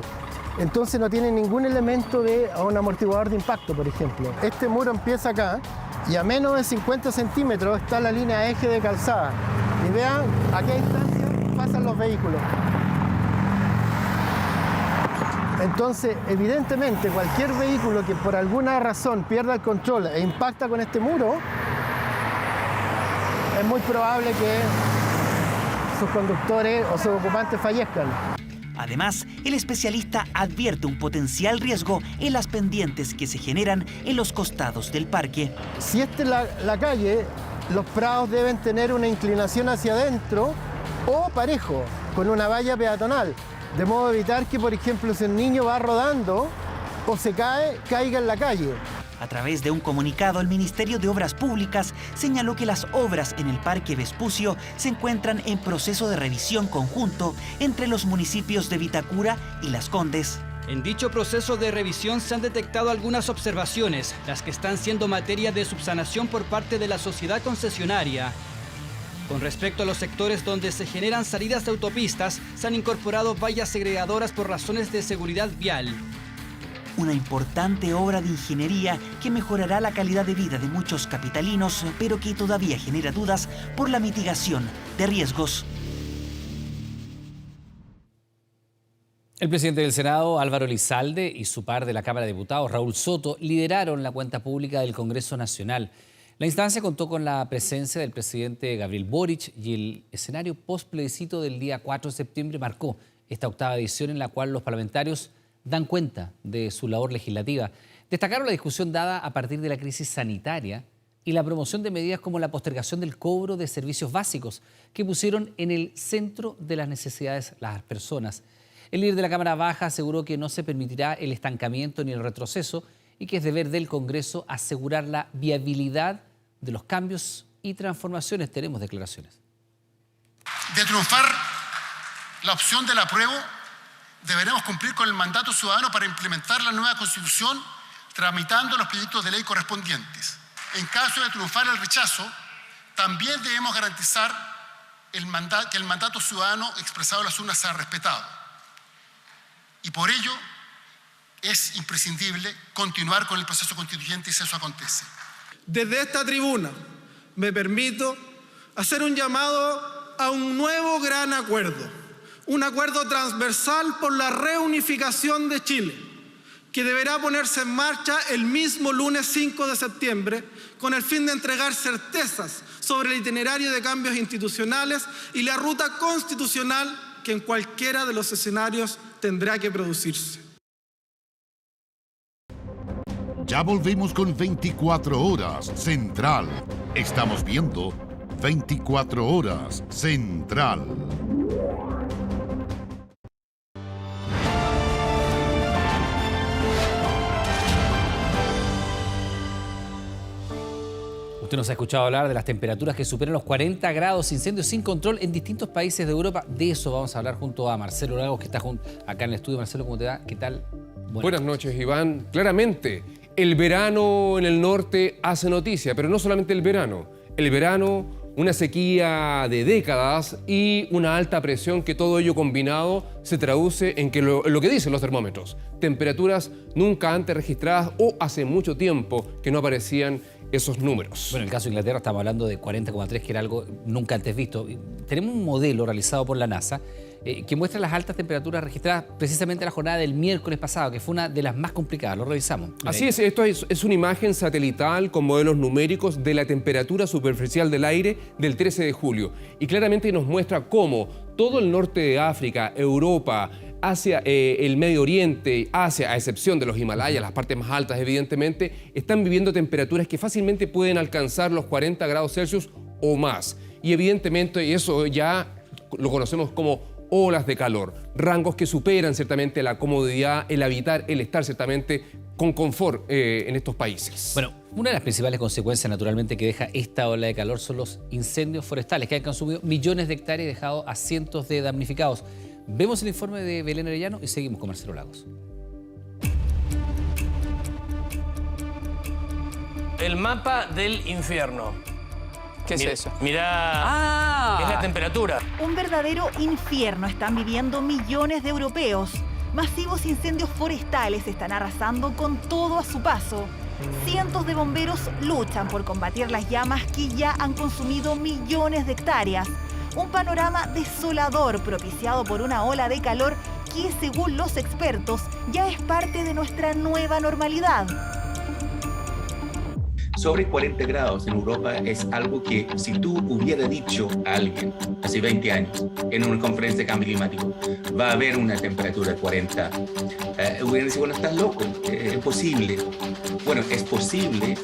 S20: Entonces no tiene ningún elemento de un amortiguador de impacto, por ejemplo. Este muro empieza acá y a menos de 50 centímetros está la línea eje de calzada. Y vean a qué distancia pasan los vehículos. Entonces, evidentemente, cualquier vehículo que por alguna razón pierda el control e impacta con este muro, es muy probable que sus conductores o sus ocupantes fallezcan.
S12: Además, el especialista advierte un potencial riesgo en las pendientes que se generan en los costados del parque.
S20: Si esta es la calle, los prados deben tener una inclinación hacia adentro o parejo, con una valla peatonal, de modo de evitar que, por ejemplo, si el niño va rodando o se cae, caiga en la calle.
S12: A través de un comunicado, el Ministerio de Obras Públicas señaló que las obras en el Parque Vespucio se encuentran en proceso de revisión conjunto entre los municipios de Vitacura y Las Condes.
S4: En dicho proceso de revisión se han detectado algunas observaciones, las que están siendo materia de subsanación por parte de la sociedad concesionaria. Con respecto a los sectores donde se generan salidas de autopistas, se han incorporado vallas segregadoras por razones de seguridad vial.
S12: Una importante obra de ingeniería que mejorará la calidad de vida de muchos capitalinos, pero que todavía genera dudas por la mitigación de riesgos.
S2: El presidente del Senado, Álvaro Elizalde, y su par de la Cámara de Diputados, Raúl Soto, lideraron la cuenta pública del Congreso Nacional. La instancia contó con la presencia del presidente Gabriel Boric y el escenario post-plebiscito del día 4 de septiembre marcó esta octava edición en la cual los parlamentarios dan cuenta de su labor legislativa. Destacaron la discusión dada a partir de la crisis sanitaria y la promoción de medidas como la postergación del cobro de servicios básicos que pusieron en el centro de las necesidades las personas. El líder de la Cámara Baja aseguró que no se permitirá el estancamiento ni el retroceso y que es deber del Congreso asegurar la viabilidad de los cambios y transformaciones. Tenemos declaraciones.
S10: De triunfar la opción del apruebo, deberemos cumplir con el mandato ciudadano para implementar la nueva Constitución, tramitando los proyectos de ley correspondientes. En caso de triunfar el rechazo, también debemos garantizar que el mandato ciudadano expresado en las urnas sea respetado. Y por ello es imprescindible continuar con el proceso constituyente si eso acontece.
S5: Desde esta tribuna me permito hacer un llamado a un nuevo gran acuerdo. Un acuerdo transversal por la reunificación de Chile, que deberá ponerse en marcha el mismo lunes 5 de septiembre, con el fin de entregar certezas sobre el itinerario de cambios institucionales y la ruta constitucional que en cualquiera de los escenarios tendrá que producirse.
S9: Ya volvemos con 24 Horas Central. Estamos viendo 24 Horas Central.
S2: Usted nos ha escuchado hablar de las temperaturas que superan los 40 grados, incendios sin control en distintos países de Europa. De eso vamos a hablar junto a Marcelo Lagos, que está acá en el estudio. Marcelo, ¿cómo te va? ¿Qué tal?
S6: Buenas noches, Iván. Claramente, el verano en el norte hace noticia, pero no solamente el verano, una sequía de décadas y una alta presión, que todo ello combinado se traduce en que lo que dicen los termómetros, temperaturas nunca antes registradas o hace mucho tiempo que no aparecían esos números.
S2: Bueno, en el caso de Inglaterra estamos hablando de 40,3, que era algo nunca antes visto. Tenemos un modelo realizado por la NASA que muestra las altas temperaturas registradas precisamente la jornada del miércoles pasado, que fue una de las más complicadas. Lo revisamos. Mira,
S6: así es, esto es una imagen satelital con modelos numéricos de la temperatura superficial del aire del 13 de julio. Y claramente nos muestra cómo todo el norte de África, Europa, Asia, el Medio Oriente, Asia, a excepción de los Himalayas, las partes más altas evidentemente, están viviendo temperaturas que fácilmente pueden alcanzar los 40 grados Celsius o más. Y evidentemente eso ya lo conocemos como olas de calor, rangos que superan ciertamente la comodidad, el habitar, el estar ciertamente con confort en estos países.
S2: Bueno, una de las principales consecuencias naturalmente que deja esta ola de calor son los incendios forestales que han consumido millones de hectáreas y dejado a cientos de damnificados. Vemos el informe de Belén Arellano y seguimos con Marcelo Lagos.
S7: El mapa del infierno.
S8: ¿Qué es eso?
S7: Mirá, es la temperatura.
S14: Un verdadero infierno están viviendo millones de europeos. Masivos incendios forestales están arrasando con todo a su paso. Cientos de bomberos luchan por combatir las llamas que ya han consumido millones de hectáreas. Un panorama desolador propiciado por una ola de calor que, según los expertos, ya es parte de nuestra nueva normalidad.
S15: Sobre 40 grados en Europa es algo que si tú hubieras dicho a alguien hace 20 años en una conferencia de cambio climático, va a haber una temperatura de 40, hubieran dicho, bueno, estás loco, es posible. Bueno, es posible.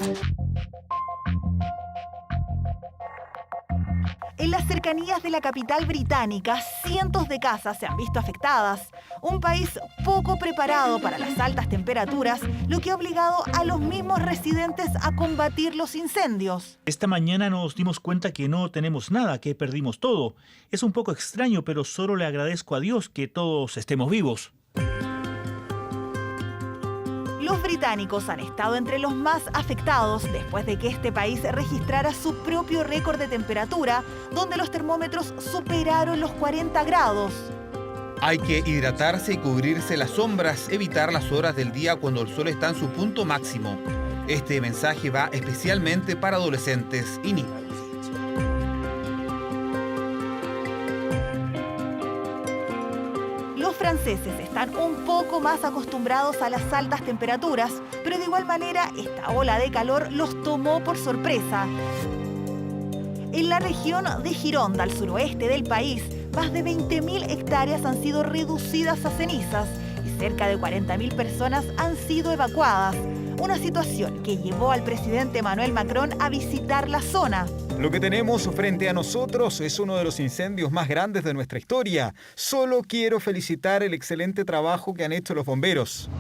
S14: En las cercanías de la capital británica, cientos de casas se han visto afectadas. Un país poco preparado para las altas temperaturas, lo que ha obligado a los mismos residentes a combatir los incendios.
S22: Esta mañana nos dimos cuenta que no tenemos nada, que perdimos todo. Es un poco extraño, pero solo le agradezco a Dios que todos estemos vivos.
S14: Los británicos han estado entre los más afectados después de que este país registrara su propio récord de temperatura, donde los termómetros superaron los 40 grados.
S23: Hay que hidratarse y cubrirse las sombras, evitar las horas del día cuando el sol está en su punto máximo. Este mensaje va especialmente para adolescentes y niños.
S14: Los franceses están un poco más acostumbrados a las altas temperaturas, pero de igual manera esta ola de calor los tomó por sorpresa. En la región de Gironda, al suroeste del país, más de 20.000 hectáreas han sido reducidas a cenizas y cerca de 40.000 personas han sido evacuadas. Una situación que llevó al presidente Emmanuel Macron a visitar la zona.
S24: Lo que tenemos frente a nosotros es uno de los incendios más grandes de nuestra historia. Solo quiero felicitar el excelente trabajo que han hecho los bomberos.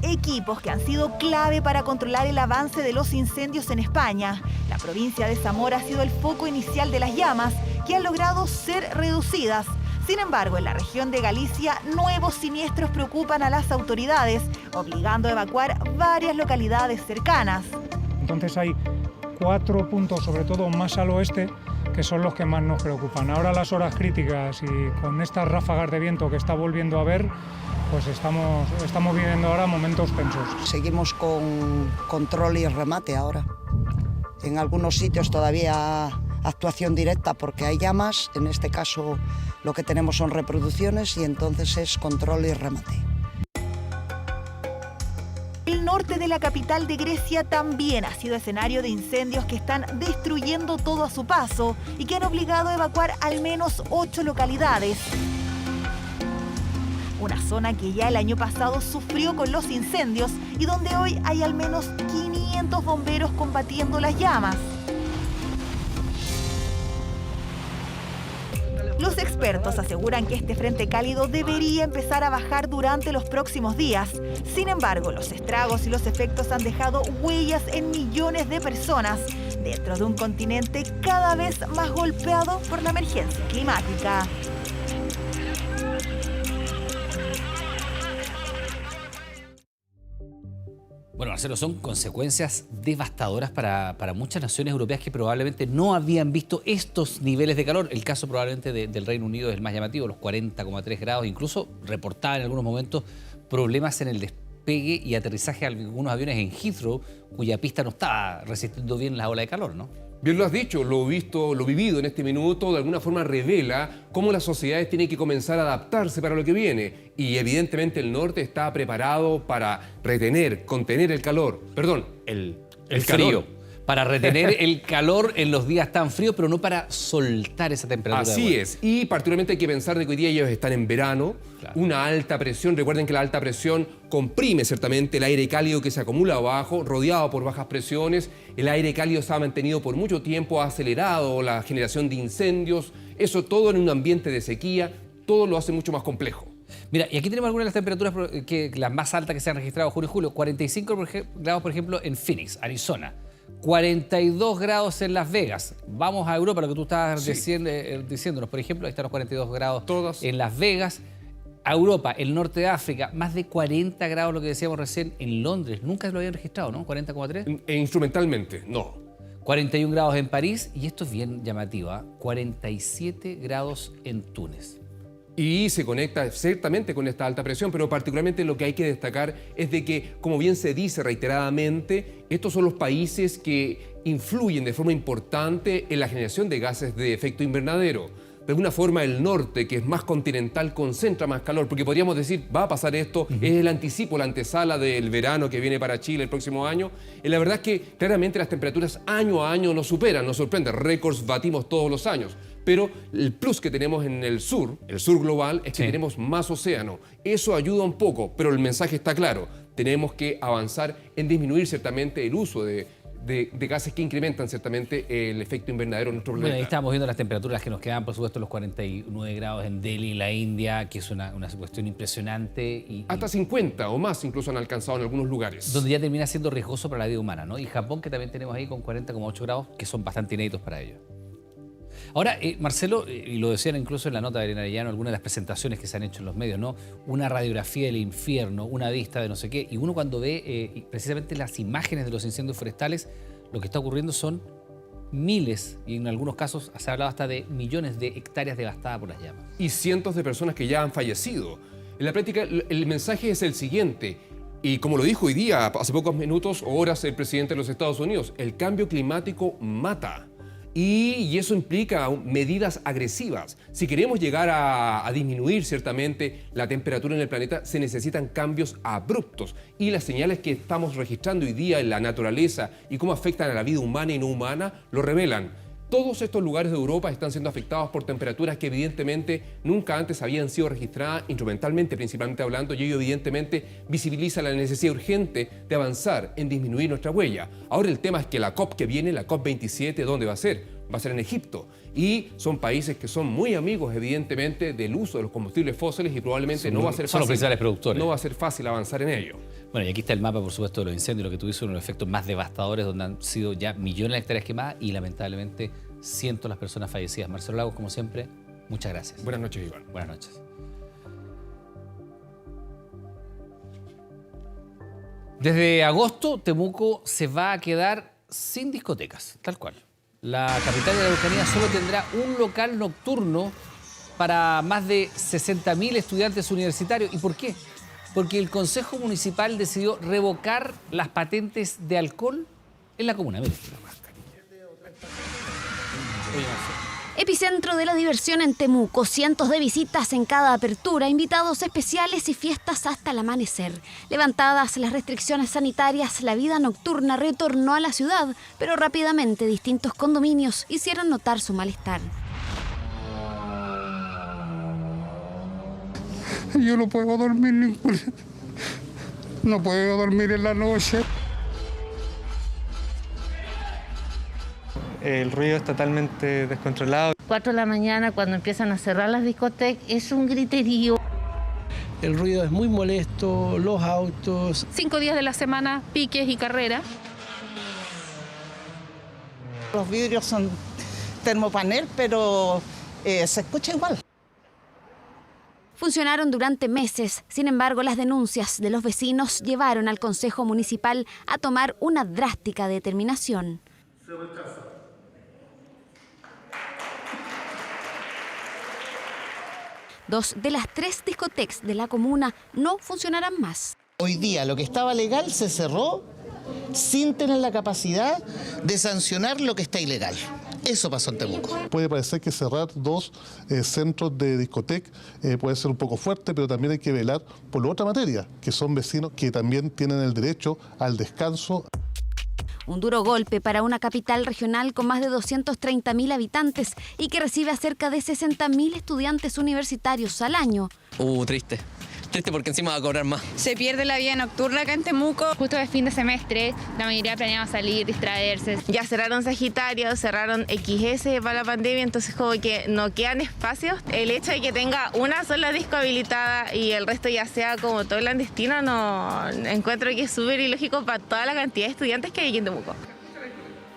S14: Equipos que han sido clave para controlar el avance de los incendios en España. La provincia de Zamora ha sido el foco inicial de las llamas, que han logrado ser reducidas. Sin embargo, en la región de Galicia, nuevos siniestros preocupan a las autoridades, obligando a evacuar varias localidades cercanas.
S26: Entonces hay 4 puntos, sobre todo más al oeste, que son los que más nos preocupan. Ahora las horas críticas y con estas ráfagas de viento que está volviendo a haber, pues estamos viviendo ahora momentos tensos.
S27: Seguimos con control y remate ahora. En algunos sitios todavía actuación directa porque hay llamas, en este caso lo que tenemos son reproducciones y entonces es control y remate.
S14: El norte de la capital de Grecia también ha sido escenario de incendios que están destruyendo todo a su paso y que han obligado a evacuar al menos 8 localidades. Una zona que ya el año pasado sufrió con los incendios y donde hoy hay al menos 500 bomberos combatiendo las llamas. Los expertos aseguran que este frente cálido debería empezar a bajar durante los próximos días. Sin embargo, los estragos y los efectos han dejado huellas en millones de personas dentro de un continente cada vez más golpeado por la emergencia climática.
S2: Bueno, Marcelo, son consecuencias devastadoras para muchas naciones europeas que probablemente no habían visto estos niveles de calor. El caso probablemente del Reino Unido es el más llamativo, los 40,3 grados, incluso reportaba en algunos momentos problemas en el despegue y aterrizaje de algunos aviones en Heathrow, cuya pista no estaba resistiendo bien la ola de calor, ¿no?
S6: Bien lo has dicho, lo visto, lo vivido en este minuto, de alguna forma revela cómo las sociedades tienen que comenzar a adaptarse para lo que viene. Y evidentemente el norte está preparado para retener, contener el calor. Perdón, el
S2: frío. Para retener el calor en los días tan fríos, pero no para soltar esa temperatura.
S6: Así es. Y particularmente hay que pensar de que hoy día ellos están en verano, una alta presión. Recuerden que la alta presión comprime ciertamente el aire cálido que se acumula abajo, rodeado por bajas presiones. El aire cálido se ha mantenido por mucho tiempo, ha acelerado la generación de incendios. Eso todo en un ambiente de sequía, todo lo hace mucho más complejo.
S2: Mira, y aquí tenemos algunas de las temperaturas las más altas que se han registrado junio y julio. 45 grados, por ejemplo, en Phoenix, Arizona. 42 grados en Las Vegas. Vamos a Europa, lo que tú estabas diciéndonos. Por ejemplo, ahí están los 42 grados en Las Vegas. A Europa, el norte de África, más de 40 grados, lo que decíamos recién, en Londres. Nunca lo habían registrado, ¿no? 40,3.
S6: Instrumentalmente, no.
S2: 41 grados en París, y esto es bien llamativo, 47 grados en Túnez.
S6: Y se conecta ciertamente con esta alta presión, pero particularmente lo que hay que destacar es de que, como bien se dice reiteradamente, estos son los países que influyen de forma importante en la generación de gases de efecto invernadero. De alguna forma el norte, que es más continental, concentra más calor, porque podríamos decir, va a pasar esto, es el anticipo, la antesala del verano que viene para Chile el próximo año. Y la verdad es que claramente las temperaturas año a año nos superan, nos sorprende, récords batimos todos los años. Pero el plus que tenemos en el sur global, es que tenemos más océano. Eso ayuda un poco, pero el mensaje está claro. Tenemos que avanzar en disminuir ciertamente el uso de gases que incrementan ciertamente el efecto invernadero en nuestro planeta.
S2: Bueno, ahí estamos viendo las temperaturas que nos quedan, por supuesto, los 49 grados en Delhi, la India, que es una cuestión impresionante.
S6: Hasta 50 o más incluso han alcanzado en algunos lugares.
S2: Donde ya termina siendo riesgoso para la vida humana, ¿no? Y Japón, que también tenemos ahí con 40,8 grados, que son bastante inéditos para ellos. Ahora, Marcelo, y lo decían incluso en la nota de Elena Arellano, algunas de las presentaciones que se han hecho en los medios, ¿no? Una radiografía del infierno, una vista de no sé qué, y uno cuando ve precisamente las imágenes de los incendios forestales, lo que está ocurriendo son miles, y en algunos casos se ha hablado hasta de millones de hectáreas devastadas por las llamas.
S6: Y cientos de personas que ya han fallecido. En la práctica, el mensaje es el siguiente. Y como lo dijo hoy día, hace pocos minutos o horas, el presidente de los Estados Unidos, el cambio climático mata. Y eso implica medidas agresivas. Si queremos llegar a disminuir ciertamente la temperatura en el planeta, se necesitan cambios abruptos. Y las señales que estamos registrando hoy día en la naturaleza y cómo afectan a la vida humana y no humana, lo revelan. Todos estos lugares de Europa están siendo afectados por temperaturas que evidentemente nunca antes habían sido registradas, instrumentalmente principalmente hablando, y ello evidentemente visibiliza la necesidad urgente de avanzar en disminuir nuestra huella. Ahora el tema es que la COP que viene, la COP27, ¿dónde va a ser? Va a ser en Egipto. Y son países que son muy amigos, evidentemente, del uso de los combustibles fósiles y probablemente no va a ser fácil.
S2: Son los principales productores.
S6: No va a ser fácil avanzar en ello.
S2: Bueno, y aquí está el mapa, por supuesto, de los incendios, lo que tú dices, uno de los efectos más devastadores, donde han sido ya millones de hectáreas quemadas y lamentablemente cientos las personas fallecidas. Marcelo Lagos, como siempre, muchas gracias.
S6: Buenas noches, Iván.
S2: Buenas noches. Desde agosto, Temuco se va a quedar sin discotecas, tal cual. La capital de la Araucanía solo tendrá un local nocturno para más de 60.000 estudiantes universitarios. ¿Y por qué? Porque el Consejo Municipal decidió revocar las patentes de alcohol en la comuna. Mire.
S3: Epicentro de la diversión en Temuco, cientos de visitas en cada apertura, invitados especiales y fiestas hasta el amanecer. Levantadas las restricciones sanitarias, la vida nocturna retornó a la ciudad, pero rápidamente distintos condominios hicieron notar su malestar.
S8: Yo no puedo dormir no puedo dormir en la noche.
S11: El ruido es totalmente descontrolado.
S13: 4 de la mañana, cuando empiezan a cerrar las discotecas, es un griterío.
S16: El ruido es muy molesto, los autos.
S17: 5 días de la semana, piques y carreras.
S18: Los vidrios son termopanel, pero se escucha igual.
S3: Funcionaron durante meses, sin embargo las denuncias de los vecinos llevaron al Consejo Municipal a tomar una drástica determinación. 2 de las 3 discotecas de la comuna no funcionarán más.
S1: Hoy día lo que estaba legal se cerró sin tener la capacidad de sancionar lo que está ilegal. Eso pasó en Temuco.
S4: Puede parecer que cerrar 2 centros de discoteca puede ser un poco fuerte, pero también hay que velar por la otra materia, que son vecinos que también tienen el derecho al descanso.
S3: Un duro golpe para una capital regional con más de 230.000 habitantes y que recibe a cerca de 60.000 estudiantes universitarios al año.
S12: Triste. Triste porque encima va a cobrar más.
S17: Se pierde la vida nocturna acá en Temuco. Justo es fin de semestre, la mayoría planeaba salir, distraerse.
S19: Ya cerraron Sagitario, cerraron XS para la pandemia, entonces como que no quedan espacios. El hecho de que tenga una sola disco habilitada y el resto ya sea como todo clandestino, no encuentro que es súper ilógico para toda la cantidad de estudiantes que hay aquí en Temuco.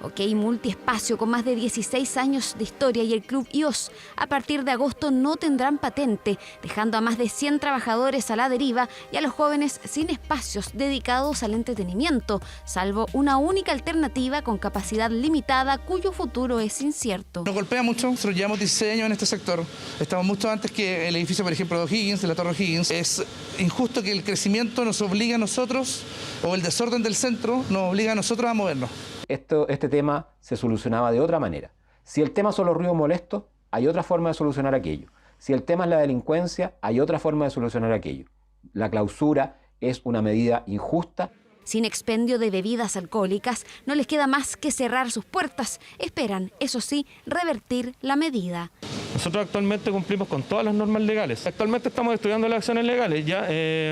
S3: OK Multiespacio, con más de 16 años de historia, y el Club IOS, a partir de agosto no tendrán patente, dejando a más de 100 trabajadores a la deriva y a los jóvenes sin espacios dedicados al entretenimiento, salvo una única alternativa con capacidad limitada cuyo futuro es incierto.
S20: Nos golpea mucho, nosotros llevamos 16 años en este sector, estamos mucho antes que el edificio, por ejemplo, de O'Higgins, de la Torre O'Higgins. Es injusto que el crecimiento nos obligue a nosotros, o el desorden del centro nos obliga a nosotros a movernos.
S21: Este tema se solucionaba de otra manera. Si el tema son los ruidos molestos, hay otra forma de solucionar aquello. Si el tema es la delincuencia, hay otra forma de solucionar aquello. La clausura es una medida injusta.
S3: Sin expendio de bebidas alcohólicas, no les queda más que cerrar sus puertas. Esperan, eso sí, revertir la medida.
S25: Nosotros actualmente cumplimos con todas las normas legales. Actualmente estamos estudiando las acciones legales. Ya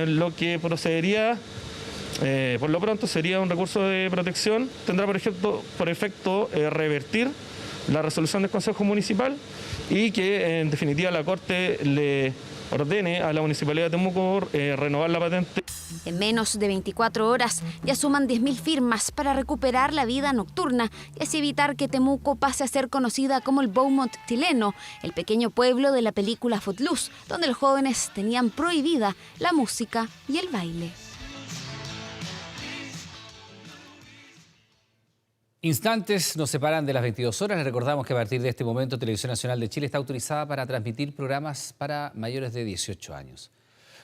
S25: lo que procedería por lo pronto sería un recurso de protección. Tendrá por efecto revertir la resolución del Consejo Municipal y que en definitiva la Corte le ordene a la Municipalidad de Temuco renovar la patente.
S3: En menos de 24 horas ya suman 10.000 firmas para recuperar la vida nocturna y así evitar que Temuco pase a ser conocida como el Beaumont chileno, el pequeño pueblo de la película Footloose, donde los jóvenes tenían prohibida la música y el baile.
S2: Instantes nos separan de las 22 horas. Les recordamos que a partir de este momento Televisión Nacional de Chile está autorizada para transmitir programas para mayores de 18 años.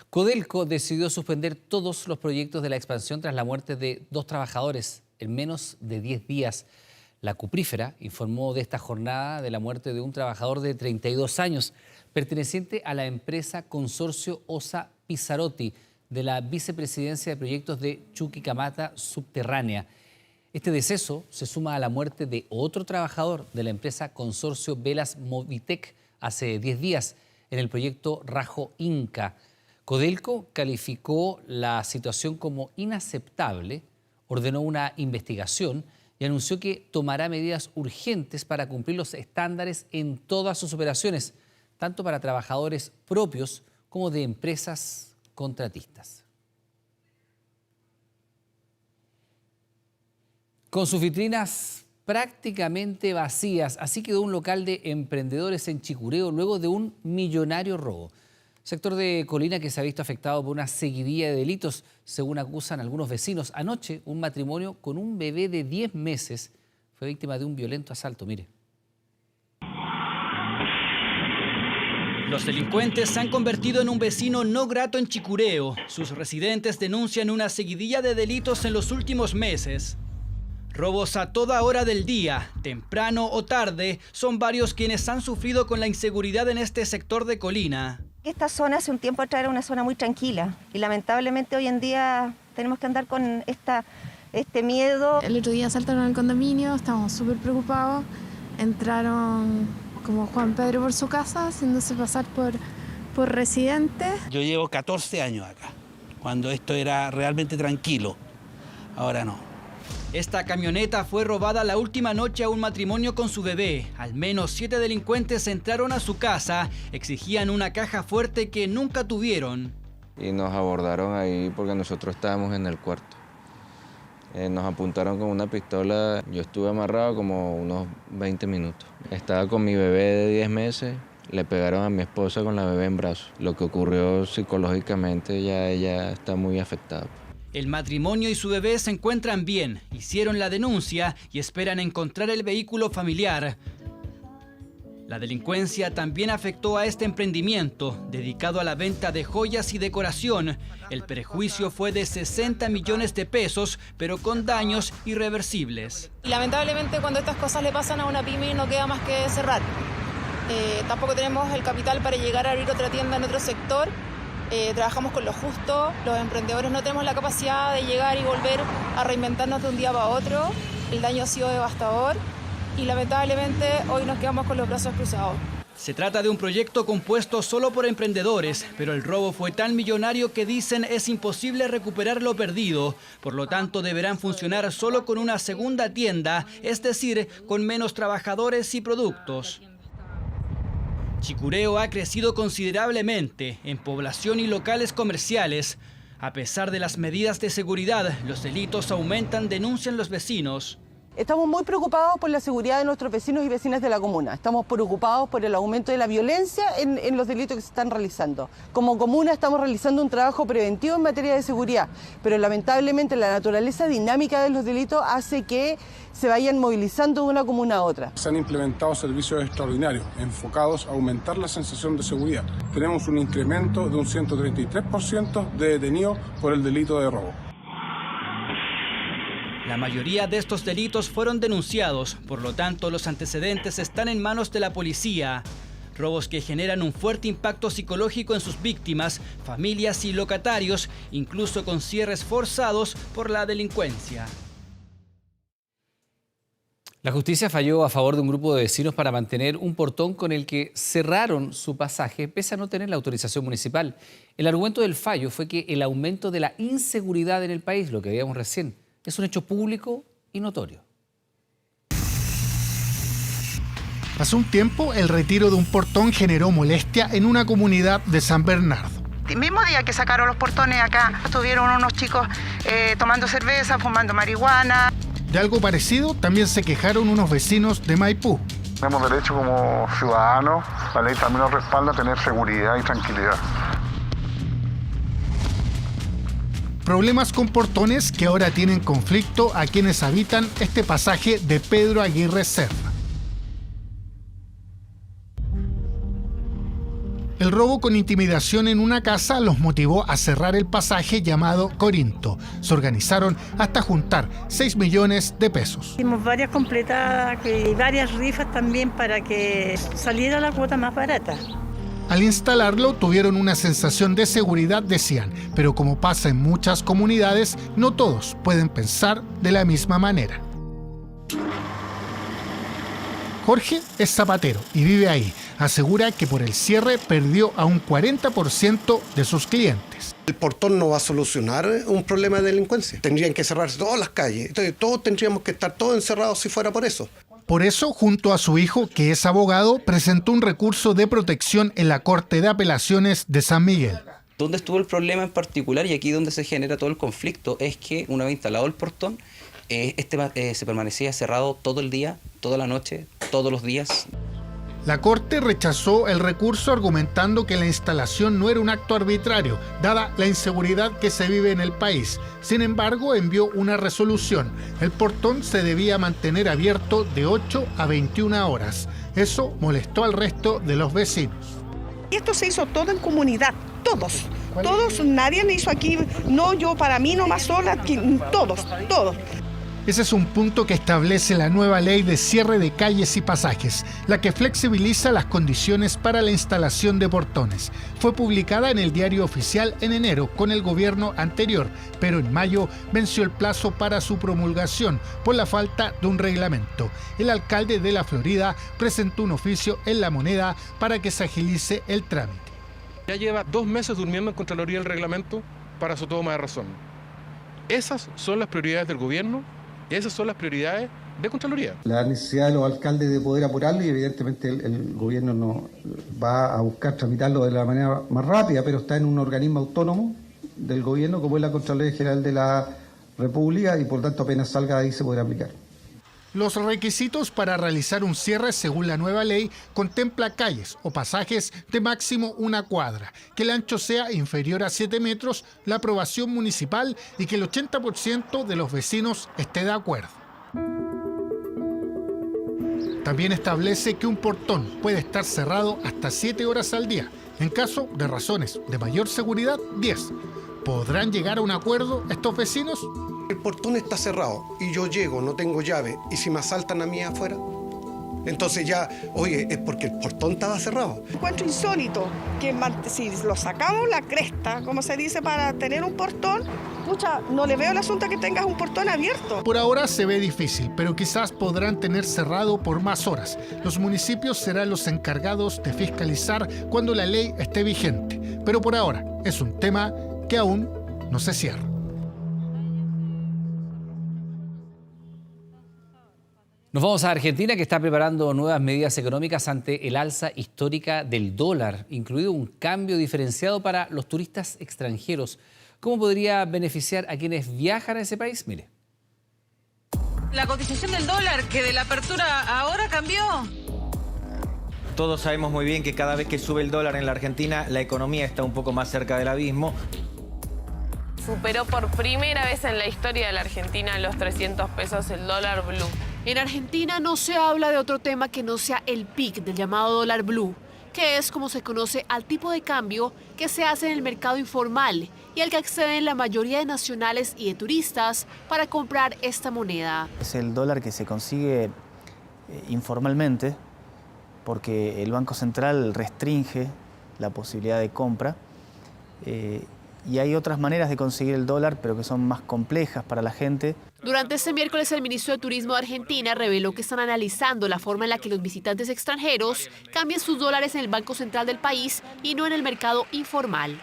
S2: Codelco decidió suspender todos los proyectos de la expansión tras la muerte de 2 trabajadores en menos de 10 días. La Cuprífera informó de esta jornada de la muerte de un trabajador de 32 años, perteneciente a la empresa Consorcio Osa Pizzarotti, de la Vicepresidencia de Proyectos de Chuquicamata Subterránea. Este deceso se suma a la muerte de otro trabajador de la empresa Consorcio Velas Movitec hace 10 días en el proyecto Rajo Inca. Codelco calificó la situación como inaceptable, ordenó una investigación y anunció que tomará medidas urgentes para cumplir los estándares en todas sus operaciones, tanto para trabajadores propios como de empresas contratistas. Con sus vitrinas prácticamente vacías, así quedó un local de emprendedores en Chicureo luego de un millonario robo. Sector de Colina que se ha visto afectado por una seguidilla de delitos, según acusan algunos vecinos. Anoche, un matrimonio con un bebé de 10 meses fue víctima de un violento asalto. Mire.
S28: Los delincuentes se han convertido en un vecino no grato en Chicureo. Sus residentes denuncian una seguidilla de delitos en los últimos meses. Robos a toda hora del día, temprano o tarde, son varios quienes han sufrido con la inseguridad en este sector de Colina.
S29: Esta zona hace un tiempo atrás era una zona muy tranquila y lamentablemente hoy en día tenemos que andar con este miedo.
S30: El otro día asaltaron el condominio, estábamos súper preocupados. Entraron como Juan Pedro por su casa, haciéndose pasar por residente.
S31: Yo llevo 14 años acá, cuando esto era realmente tranquilo. Ahora no.
S28: Esta camioneta fue robada la última noche a un matrimonio con su bebé. Al menos 7 delincuentes entraron a su casa, exigían una caja fuerte que nunca tuvieron.
S32: Y nos abordaron ahí porque nosotros estábamos en el cuarto. Nos apuntaron con una pistola, yo estuve amarrado como unos 20 minutos. Estaba con mi bebé de 10 meses, le pegaron a mi esposa con la bebé en brazos. Lo que ocurrió psicológicamente, ya ella está muy afectada.
S28: El matrimonio y su bebé se encuentran bien, hicieron la denuncia y esperan encontrar el vehículo familiar. La delincuencia también afectó a este emprendimiento, dedicado a la venta de joyas y decoración. El perjuicio fue de 60 millones de pesos, pero con daños irreversibles.
S5: Y lamentablemente cuando estas cosas le pasan a una pyme no queda más que cerrar. Tampoco tenemos el capital para llegar a abrir otra tienda en otro sector. Trabajamos con lo justo, los emprendedores no tenemos la capacidad de llegar y volver a reinventarnos de un día para otro. El daño ha sido devastador y lamentablemente hoy nos quedamos con los brazos cruzados.
S28: Se trata de un proyecto compuesto solo por emprendedores, pero el robo fue tan millonario que dicen es imposible recuperar lo perdido. Por lo tanto, deberán funcionar solo con una segunda tienda, es decir, con menos trabajadores y productos. Chicureo ha crecido considerablemente en población y locales comerciales. A pesar de las medidas de seguridad, los delitos aumentan, denuncian los vecinos.
S6: Estamos muy preocupados por la seguridad de nuestros vecinos y vecinas de la comuna. Estamos preocupados por el aumento de la violencia en los delitos que se están realizando. Como comuna estamos realizando un trabajo preventivo en materia de seguridad, pero lamentablemente la naturaleza dinámica de los delitos hace que se vayan movilizando de una comuna a otra.
S7: Se han implementado servicios extraordinarios enfocados a aumentar la sensación de seguridad. Tenemos un incremento de un 133% de detenidos por el delito de robo.
S28: La mayoría de estos delitos fueron denunciados, por lo tanto los antecedentes están en manos de la policía. Robos que generan un fuerte impacto psicológico en sus víctimas, familias y locatarios, incluso con cierres forzados por la delincuencia.
S2: La justicia falló a favor de un grupo de vecinos para mantener un portón con el que cerraron su pasaje pese a no tener la autorización municipal. El argumento del fallo fue que el aumento de la inseguridad en el país, lo que veíamos recién, es un hecho público y notorio.
S9: Pasó un tiempo, el retiro de un portón generó molestia en una comunidad de San Bernardo.
S10: El mismo día que sacaron los portones acá, estuvieron unos chicos tomando cerveza, fumando marihuana.
S9: De algo parecido también se quejaron unos vecinos de Maipú.
S14: Tenemos derecho como ciudadanos, la ley también nos respalda a tener seguridad y tranquilidad.
S9: Problemas con portones que ahora tienen conflicto a quienes habitan este pasaje de Pedro Aguirre Cerda. El robo con intimidación en una casa los motivó a cerrar el pasaje llamado Corinto. Se organizaron hasta juntar 6 millones de pesos.
S15: Hicimos varias completadas y varias rifas también para que saliera la cuota más barata.
S9: Al instalarlo tuvieron una sensación de seguridad, decían, pero como pasa en muchas comunidades, no todos pueden pensar de la misma manera. Jorge es zapatero y vive ahí. Asegura que por el cierre perdió a un 40% de sus clientes.
S22: El portón no va a solucionar un problema de delincuencia. Tendrían que cerrarse todas las calles. Entonces todos tendríamos que estar todos encerrados si fuera por eso.
S9: Por eso, junto a su hijo, que es abogado, presentó un recurso de protección en la Corte de Apelaciones de San Miguel.
S23: Donde estuvo el problema en particular, y aquí donde se genera todo el conflicto, es que una vez instalado el portón, se permanecía cerrado todo el día, toda la noche, todos los días.
S9: La Corte rechazó el recurso argumentando que la instalación no era un acto arbitrario, dada la inseguridad que se vive en el país. Sin embargo, envió una resolución. El portón se debía mantener abierto de 8 a 21 horas. Eso molestó al resto de los vecinos.
S6: Y esto se hizo todo en comunidad, todos, nadie le hizo aquí, no yo para mí nomás sola, todos.
S9: Ese es un punto que establece la nueva ley de cierre de calles y pasajes, la que flexibiliza las condiciones para la instalación de portones. Fue publicada en el Diario Oficial en enero con el gobierno anterior, pero en mayo venció el plazo para su promulgación por la falta de un reglamento. El alcalde de La Florida presentó un oficio en La Moneda para que se agilice el trámite.
S24: Ya lleva 2 meses durmiendo en Contraloría el reglamento para su toma de razón. Esas son las prioridades del gobierno. Esas son las prioridades de Contraloría.
S26: La necesidad de los alcaldes de poder apurarlo y evidentemente el gobierno no va a buscar tramitarlo de la manera más rápida, pero está en un organismo autónomo del gobierno como es la Contraloría General de la República y por tanto apenas salga ahí se podrá aplicar.
S9: Los requisitos para realizar un cierre según la nueva ley contempla calles o pasajes de máximo 1 cuadra, que el ancho sea inferior a 7 metros, la aprobación municipal y que el 80% de los vecinos esté de acuerdo. También establece que un portón puede estar cerrado hasta 7 horas al día. En caso de razones de mayor seguridad, 10. ¿Podrán llegar a un acuerdo estos vecinos?
S22: El portón está cerrado y yo llego, no tengo llave. ¿Y si me asaltan a mí afuera? Entonces ya, oye, es porque el portón estaba cerrado.
S1: Encuentro insólito que si lo sacamos la cresta, como se dice, para tener un portón, pucha, no le veo el asunto que tengas un portón abierto.
S9: Por ahora se ve difícil, pero quizás podrán tener cerrado por más horas. Los municipios serán los encargados de fiscalizar cuando la ley esté vigente. Pero por ahora es un tema que aún no se cierra.
S2: Nos vamos a Argentina, que está preparando nuevas medidas económicas ante el alza histórica del dólar, incluido un cambio diferenciado para los turistas extranjeros. ¿Cómo podría beneficiar a quienes viajan a ese país? Mire.
S4: La cotización del dólar, que de la apertura ahora cambió.
S8: Todos sabemos muy bien que cada vez que sube el dólar en la Argentina, la economía está un poco más cerca del abismo.
S11: Superó por primera vez en la historia de la Argentina los 300 pesos el dólar blue.
S12: En Argentina no se habla de otro tema que no sea el PIC del llamado dólar blue, que es como se conoce al tipo de cambio que se hace en el mercado informal y al que acceden la mayoría de nacionales y de turistas para comprar esta moneda.
S13: Es el dólar que se consigue informalmente porque el Banco Central restringe la posibilidad de compra y hay otras maneras de conseguir el dólar, pero que son más complejas para la gente.
S12: Durante este miércoles, el ministro de Turismo de Argentina reveló que están analizando la forma en la que los visitantes extranjeros cambien sus dólares en el Banco Central del país y no en el mercado informal.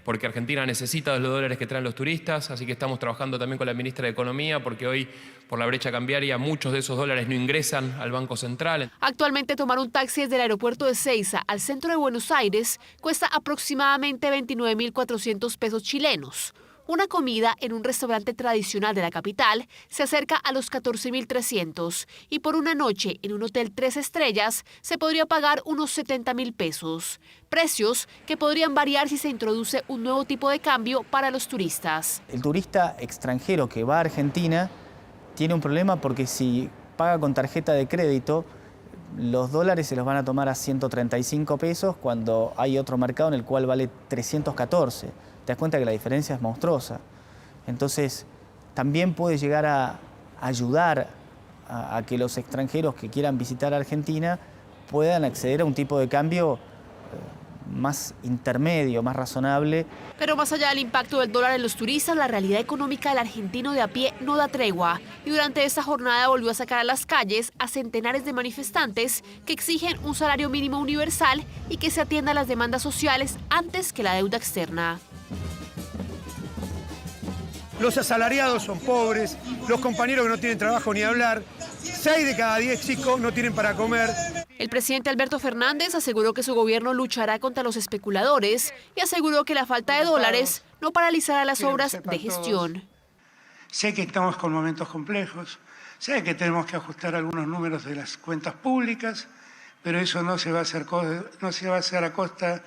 S16: Porque Argentina necesita de los dólares que traen los turistas, así que estamos trabajando también con la ministra de Economía, porque hoy, por la brecha cambiaria, muchos de esos dólares no ingresan al Banco Central.
S12: Actualmente, tomar un taxi desde el aeropuerto de Ezeiza al centro de Buenos Aires cuesta aproximadamente 29.400 pesos chilenos. Una comida en un restaurante tradicional de la capital se acerca a los 14.300 y por una noche en un hotel 3 estrellas se podría pagar unos 70.000 pesos. Precios que podrían variar si se introduce un nuevo tipo de cambio para los turistas.
S13: El turista extranjero que va a Argentina tiene un problema porque si paga con tarjeta de crédito, los dólares se los van a tomar a 135 pesos cuando hay otro mercado en el cual vale 314. Te das cuenta que la diferencia es monstruosa. Entonces, también puede llegar a ayudar a que los extranjeros que quieran visitar Argentina puedan acceder a un tipo de cambio más intermedio, más razonable.
S12: Pero más allá del impacto del dólar en los turistas, la realidad económica del argentino de a pie no da tregua. Y durante esta jornada volvió a sacar a las calles a centenares de manifestantes que exigen un salario mínimo universal y que se atienda a las demandas sociales antes que la deuda externa.
S17: Los asalariados son pobres, los compañeros que no tienen trabajo ni hablar, 6 de cada 10 chicos no tienen para comer.
S12: El presidente Alberto Fernández aseguró que su gobierno luchará contra los especuladores y aseguró que la falta de dólares no paralizará las obras de gestión.
S18: Sé que estamos con momentos complejos, sé que tenemos que ajustar algunos números de las cuentas públicas, pero eso no se va a hacer a costa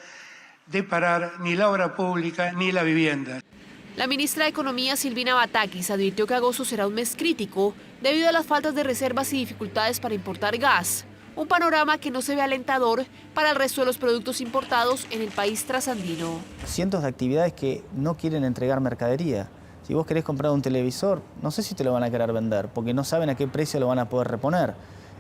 S18: de parar ni la obra pública ni la vivienda.
S12: La ministra de Economía, Silvina Batakis, advirtió que agosto será un mes crítico debido a las faltas de reservas y dificultades para importar gas. Un panorama que no se ve alentador para el resto de los productos importados en el país trasandino.
S13: Cientos de actividades que no quieren entregar mercadería. Si vos querés comprar un televisor, no sé si te lo van a querer vender, porque no saben a qué precio lo van a poder reponer.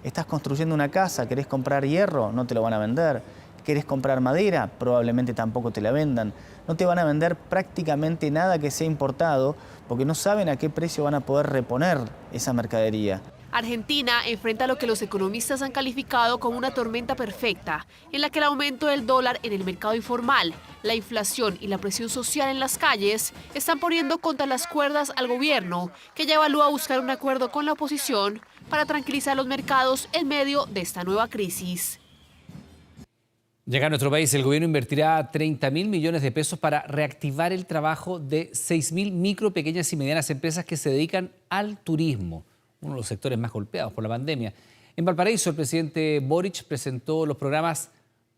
S13: Estás construyendo una casa, querés comprar hierro, no te lo van a vender. Querés comprar madera, probablemente tampoco te la vendan. No te van a vender prácticamente nada que sea importado porque no saben a qué precio van a poder reponer esa mercadería.
S12: Argentina enfrenta lo que los economistas han calificado como una tormenta perfecta, en la que el aumento del dólar en el mercado informal, la inflación y la presión social en las calles están poniendo contra las cuerdas al gobierno, que ya evalúa buscar un acuerdo con la oposición para tranquilizar los mercados en medio de esta nueva crisis.
S2: Llega a nuestro país, el gobierno invertirá 30.000 millones de pesos para reactivar el trabajo de 6.000 micro, pequeñas y medianas empresas que se dedican al turismo, uno de los sectores más golpeados por la pandemia. En Valparaíso, el presidente Boric presentó los programas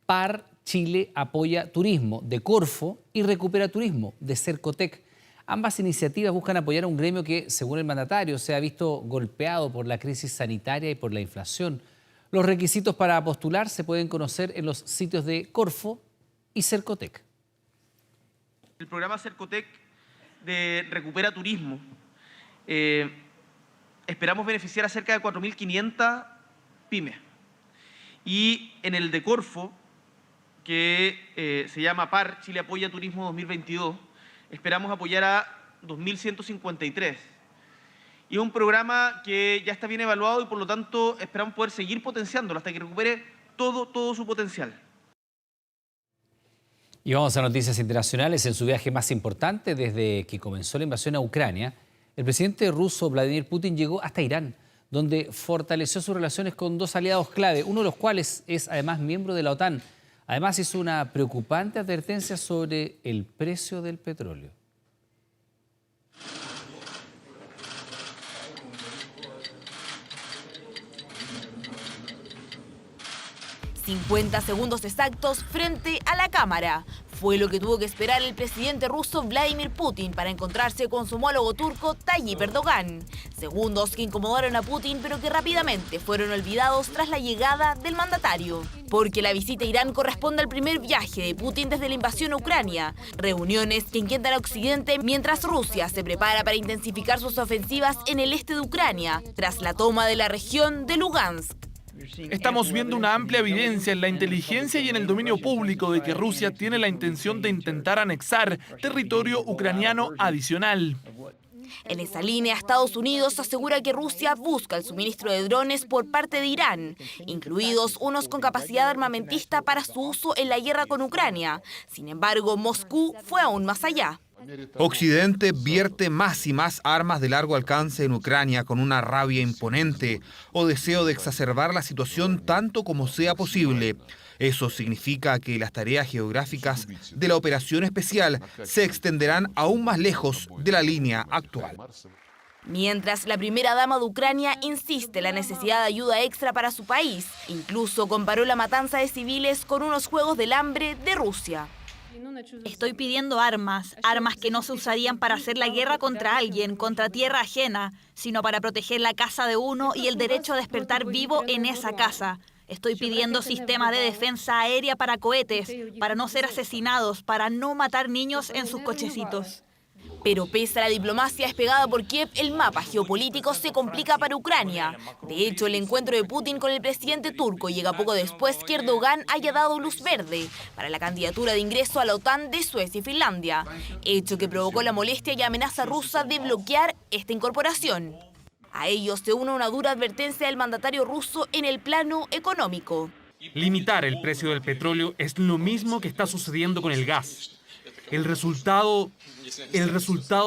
S2: PAR Chile Apoya Turismo de Corfo y Recupera Turismo de Cercotec. Ambas iniciativas buscan apoyar a un gremio que, según el mandatario, se ha visto golpeado por la crisis sanitaria y por la inflación. Los requisitos para postular se pueden conocer en los sitios de Corfo y Cercotec.
S3: El programa Cercotec de Recupera Turismo esperamos beneficiar a cerca de 4.500 pymes. Y en el de Corfo, que se llama PAR, Chile Apoya Turismo 2022, esperamos apoyar a 2.153. Y es un programa que ya está bien evaluado y por lo tanto esperamos poder seguir potenciándolo hasta que recupere todo su potencial.
S2: Y vamos a noticias internacionales. En su viaje más importante desde que comenzó la invasión a Ucrania, el presidente ruso Vladimir Putin llegó hasta Irán, donde fortaleció sus relaciones con dos aliados clave, uno de los cuales es además miembro de la OTAN. Además hizo una preocupante advertencia sobre el precio del petróleo.
S5: 50 segundos exactos frente a la cámara. Fue lo que tuvo que esperar el presidente ruso Vladimir Putin para encontrarse con su homólogo turco Tayyip Erdogan. Segundos que incomodaron a Putin, pero que rápidamente fueron olvidados tras la llegada del mandatario. Porque la visita a Irán corresponde al primer viaje de Putin desde la invasión a Ucrania. Reuniones que inquietan a Occidente mientras Rusia se prepara para intensificar sus ofensivas en el este de Ucrania, tras la toma de la región de Lugansk.
S7: Estamos viendo una amplia evidencia en la inteligencia y en el dominio público de que Rusia tiene la intención de intentar anexar territorio ucraniano adicional.
S5: En esa línea, Estados Unidos asegura que Rusia busca el suministro de drones por parte de Irán, incluidos unos con capacidad armamentista para su uso en la guerra con Ucrania. Sin embargo, Moscú fue aún más allá.
S19: Occidente vierte más y más armas de largo alcance en Ucrania con una rabia imponente o deseo de exacerbar la situación tanto como sea posible. Eso significa que las tareas geográficas de la operación especial se extenderán aún más lejos de la línea actual.
S5: Mientras la primera dama de Ucrania insiste en la necesidad de ayuda extra para su país, incluso comparó la matanza de civiles con unos juegos del hambre de Rusia.
S20: Estoy pidiendo armas que no se usarían para hacer la guerra contra alguien, contra tierra ajena, sino para proteger la casa de uno y el derecho a despertar vivo en esa casa. Estoy pidiendo sistemas de defensa aérea para cohetes, para no ser asesinados, para no matar niños en sus cochecitos.
S5: Pero pese a la diplomacia despegada por Kiev, el mapa geopolítico se complica para Ucrania. De hecho, el encuentro de Putin con el presidente turco llega poco después que Erdogan haya dado luz verde para la candidatura de ingreso a la OTAN de Suecia y Finlandia, hecho que provocó la molestia y amenaza rusa de bloquear esta incorporación. A ello se une una dura advertencia del mandatario ruso en el plano económico.
S7: Limitar el precio del petróleo es lo mismo que está sucediendo con el gas. El resultado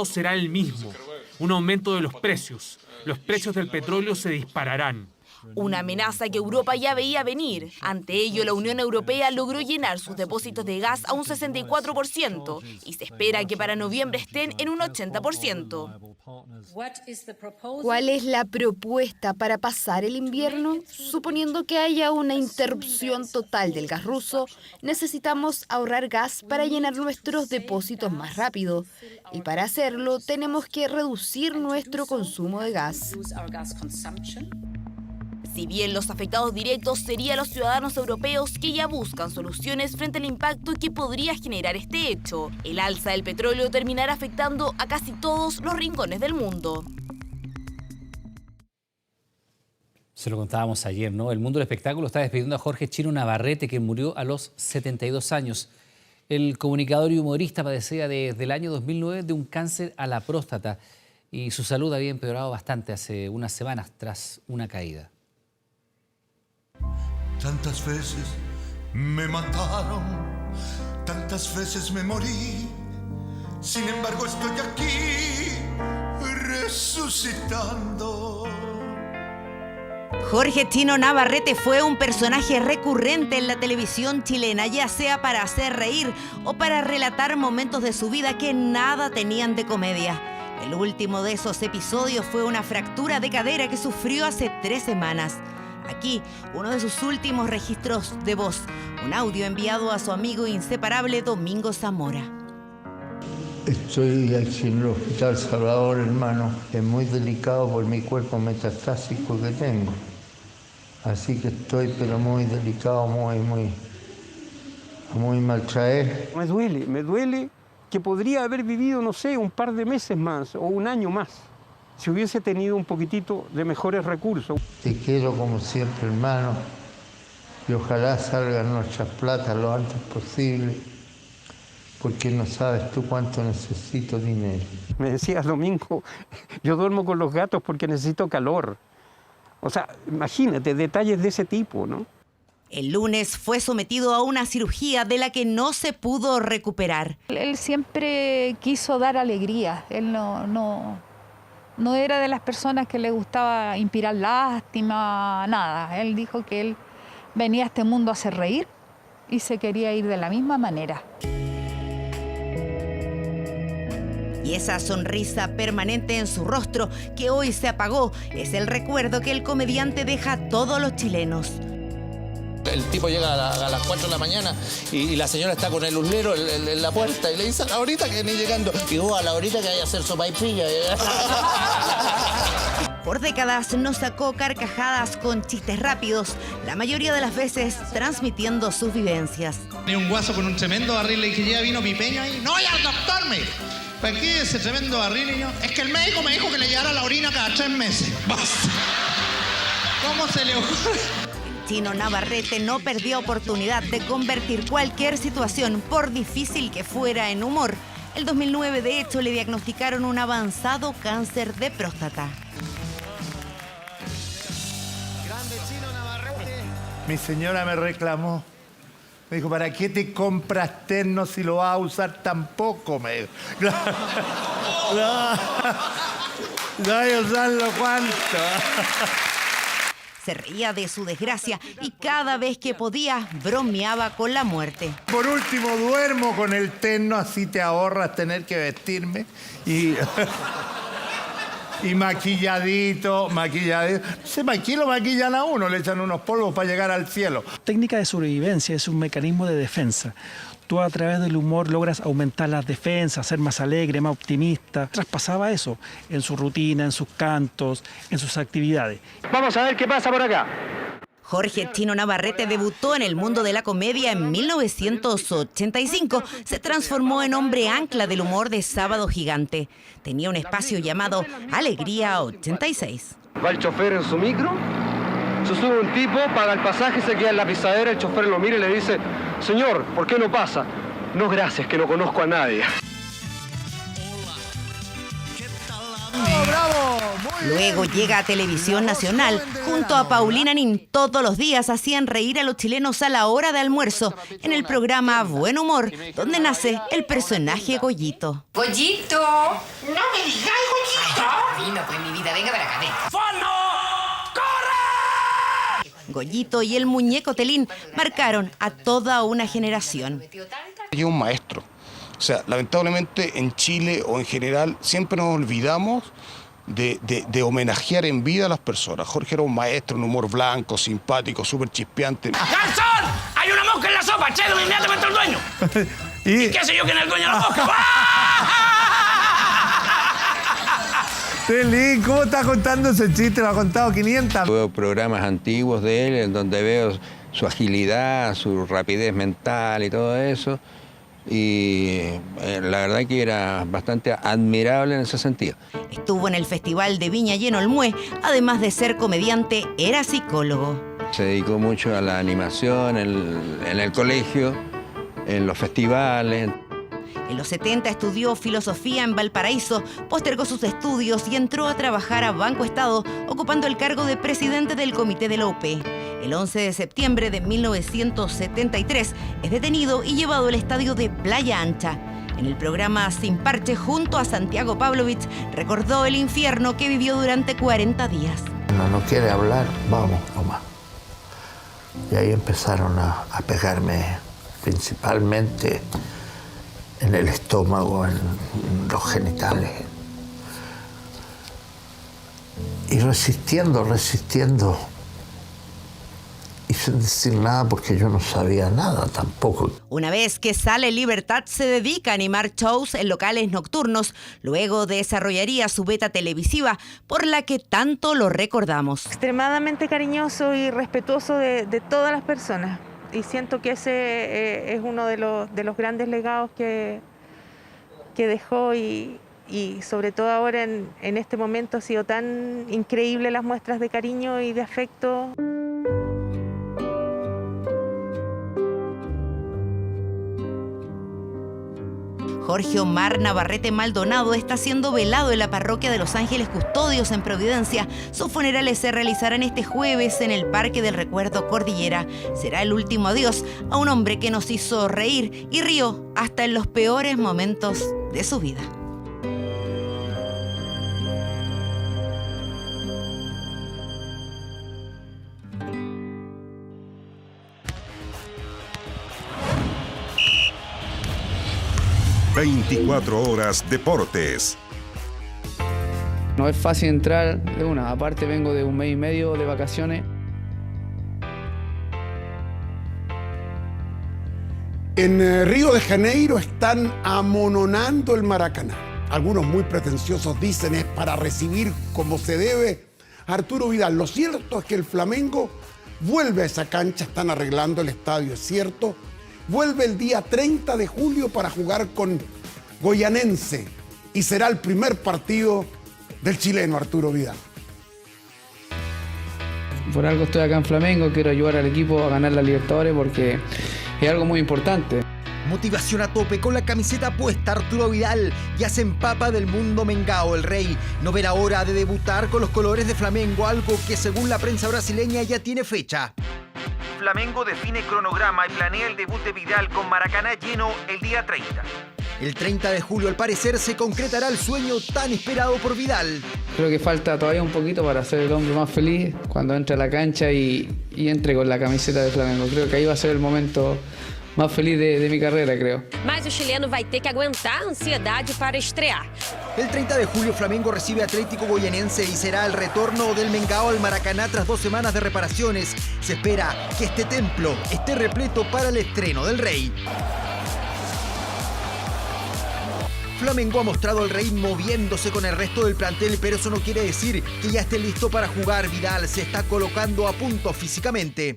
S7: será el mismo, un aumento de los precios. Los precios del petróleo se dispararán.
S5: Una amenaza que Europa ya veía venir. Ante ello, la Unión Europea logró llenar sus depósitos de gas a un 64% y se espera que para noviembre estén en un 80%.
S21: ¿Cuál es la propuesta para pasar el invierno? Suponiendo que haya una interrupción total del gas ruso, necesitamos ahorrar gas para llenar nuestros depósitos más rápido. Y para hacerlo, tenemos que reducir nuestro consumo de gas.
S5: Si bien los afectados directos serían los ciudadanos europeos que ya buscan soluciones frente al impacto que podría generar este hecho, el alza del petróleo terminará afectando a casi todos los rincones del mundo.
S2: Se lo contábamos ayer, ¿no? El mundo del espectáculo está despidiendo a Jorge Chino Navarrete, que murió a los 72 años. El comunicador y humorista padecía desde el año 2009 de un cáncer a la próstata y su salud había empeorado bastante hace unas semanas tras una caída.
S25: Tantas veces me mataron, tantas veces me morí, sin embargo estoy aquí resucitando.
S27: Jorge Chino Navarrete fue un personaje recurrente en la televisión chilena, ya sea para hacer reír o para relatar momentos de su vida que nada tenían de comedia. El último de esos episodios fue una fractura de cadera que sufrió hace 3 semanas. Aquí, uno de sus últimos registros de voz, un audio enviado a su amigo inseparable Domingo Zamora.
S29: Estoy aquí en el Hospital Salvador, hermano. Es muy delicado por mi cuerpo metastásico que tengo.
S6: Así que estoy pero muy delicado, muy maltraer.
S17: Me duele que podría haber vivido, no sé, un par de meses más o un año más, si hubiese tenido un poquitito de mejores recursos.
S6: Te quiero como siempre, hermano, y ojalá salgan nuestras platas lo antes posible, porque no sabes tú cuánto necesito dinero.
S17: Me decía Domingo, yo duermo con los gatos porque necesito calor. O sea, imagínate, detalles de ese tipo, ¿no?
S27: El lunes fue sometido a una cirugía de la que no se pudo recuperar.
S10: Él siempre quiso dar alegría. Él no era de las personas que le gustaba inspirar lástima, nada. Él dijo que él venía a este mundo a hacer reír y se quería ir de la misma manera.
S27: Y esa sonrisa permanente en su rostro, que hoy se apagó, es el recuerdo que el comediante deja a todos los chilenos.
S14: El tipo llega a las 4 de la mañana y la señora está con el uslero en la puerta y le dice, ahorita que ni llegando. Y a la horita que vaya a hacer sopaipilla.
S27: Por décadas nos sacó carcajadas con chistes rápidos, la mayoría de las veces transmitiendo sus vivencias.
S15: Tenía un guaso con un tremendo barril, le dije, ¿lleva vino pipeño ahí? ¡No, ya al doctor, me dijo! ¿Para qué ese tremendo barril? Y yo, es que el médico me dijo que le llevara la orina cada 3 meses. ¡Basta! ¿Cómo se le ocurre?
S27: Chino Navarrete no perdió oportunidad de convertir cualquier situación, por difícil que fuera, en humor. El 2009, de hecho, le diagnosticaron un avanzado cáncer de próstata.
S23: Grande Chino Navarrete. Mi señora me reclamó. Me dijo, ¿para qué te compras terno si lo vas a usar tampoco? Me dijo. No hay a usarlo cuánto.
S27: Se reía de su desgracia y cada vez que podía bromeaba con la muerte.
S23: Por último, duermo con el terno, así te ahorras tener que vestirme. Y maquilladito. Aquí lo maquillan a uno, le echan unos polvos para llegar al cielo.
S24: Técnica de sobrevivencia es un mecanismo de defensa. Tú a través del humor logras aumentar las defensas, ser más alegre, más optimista. Traspasaba eso en su rutina, en sus cantos, en sus actividades.
S17: Vamos a ver qué pasa por acá.
S27: Jorge Chino Navarrete debutó en el mundo de la comedia en 1985. Se transformó en hombre ancla del humor de Sábado Gigante. Tenía un espacio llamado Alegría 86.
S26: Va el chofer en su micro, se sube un tipo, paga el pasaje, se queda en la pisadera, el chofer lo mira y le dice, señor, ¿por qué no pasa? No, gracias, que no conozco a nadie.
S23: ¡Bravo!
S27: Luego llega a Televisión Nacional. Junto a Paulina Nin, todos los días hacían reír a los chilenos a la hora de almuerzo, en el programa Buen Humor, donde nace el personaje Goyito.
S28: ¡Goyito! ¡No me digáis Goyito!
S29: Vino, pues mi vida, venga para acá, venga.
S28: ¡Fono!
S27: Goyito y el muñeco Telín marcaron a toda una generación.
S30: Es un maestro. O sea, lamentablemente en Chile o en general siempre nos olvidamos de homenajear en vida a las personas. Jorge era un maestro, un humor blanco, simpático, súper chispeante.
S28: ¡Garzón! ¡Hay una mosca en la sopa! ¡Chedo, inmediatamente al dueño! ¿Y qué sé yo quién es el dueño de la mosca?
S23: Telín, ¿cómo estás contando ese chiste? Lo ha contado 500.
S31: Veo programas antiguos de él en donde veo su agilidad, su rapidez mental y todo eso. Y la verdad que era bastante admirable en ese sentido.
S27: Estuvo en el Festival de Viña y en Olmué. Además de ser comediante, era psicólogo.
S31: Se dedicó mucho a la animación en el colegio, en los festivales.
S27: En los 70 estudió filosofía en Valparaíso, postergó sus estudios y entró a trabajar a Banco Estado, ocupando el cargo de presidente del comité de la UP. El 11 de septiembre de 1973 es detenido y llevado al estadio de Playa Ancha. En el programa Sin Parche, junto a Santiago Pavlovich, recordó el infierno que vivió durante 40 días.
S6: No quiere hablar, vamos nomás. Y ahí empezaron a pegarme principalmente en el estómago, en los genitales. Y resistiendo, y sin decir nada porque yo no sabía nada tampoco.
S27: Una vez que sale en libertad, se dedica a animar shows en locales nocturnos. Luego desarrollaría su beta televisiva, por la que tanto lo recordamos.
S1: Extremadamente cariñoso y respetuoso de todas las personas. Y siento que ese es uno de los grandes legados que dejó y sobre todo ahora en este momento ha sido tan increíble las muestras de cariño y de afecto.
S27: Jorge Omar Navarrete Maldonado está siendo velado en la parroquia de Los Ángeles Custodios en Providencia. Sus funerales se realizarán este jueves en el Parque del Recuerdo Cordillera. Será el último adiós a un hombre que nos hizo reír y rió hasta en los peores momentos de su vida.
S4: ...24 Deportes.
S8: No es fácil entrar de una, aparte vengo de un mes y medio de vacaciones.
S9: En Río de Janeiro están amononando el Maracaná. Algunos muy pretenciosos dicen es para recibir como se debe a Arturo Vidal. Lo cierto es que el Flamengo vuelve a esa cancha, están arreglando el estadio, es cierto. Vuelve el día 30 de julio para jugar con Goyanense y será el primer partido del chileno Arturo Vidal.
S8: Por algo estoy acá en Flamengo, quiero ayudar al equipo a ganar la Libertadores porque es algo muy importante.
S11: Motivación a tope con la camiseta puesta, Arturo Vidal ya se empapa del mundo Mengao. El Rey no ve la hora de debutar con los colores de Flamengo, algo que según la prensa brasileña ya tiene fecha.
S12: Flamengo define cronograma y planea el debut de Vidal con Maracaná lleno el día 30.
S11: El 30 de julio, al parecer, se concretará el sueño tan esperado por Vidal.
S8: Creo que falta todavía un poquito para ser el hombre más feliz cuando entre a la cancha y entre con la camiseta de Flamengo. Creo que ahí va a ser el momento más feliz de mi carrera, creo.
S13: Mas o chileno vai ter que aguentar a ansiedade para estrear.
S11: El 30 de julio Flamengo recibe a Atlético Goyanense y será el retorno del Mengao al Maracaná tras 2 semanas de reparaciones. Se espera que este templo esté repleto para el estreno del Rey. Flamengo ha mostrado al Rey moviéndose con el resto del plantel, pero eso no quiere decir que ya esté listo para jugar. Vidal se está colocando a punto físicamente.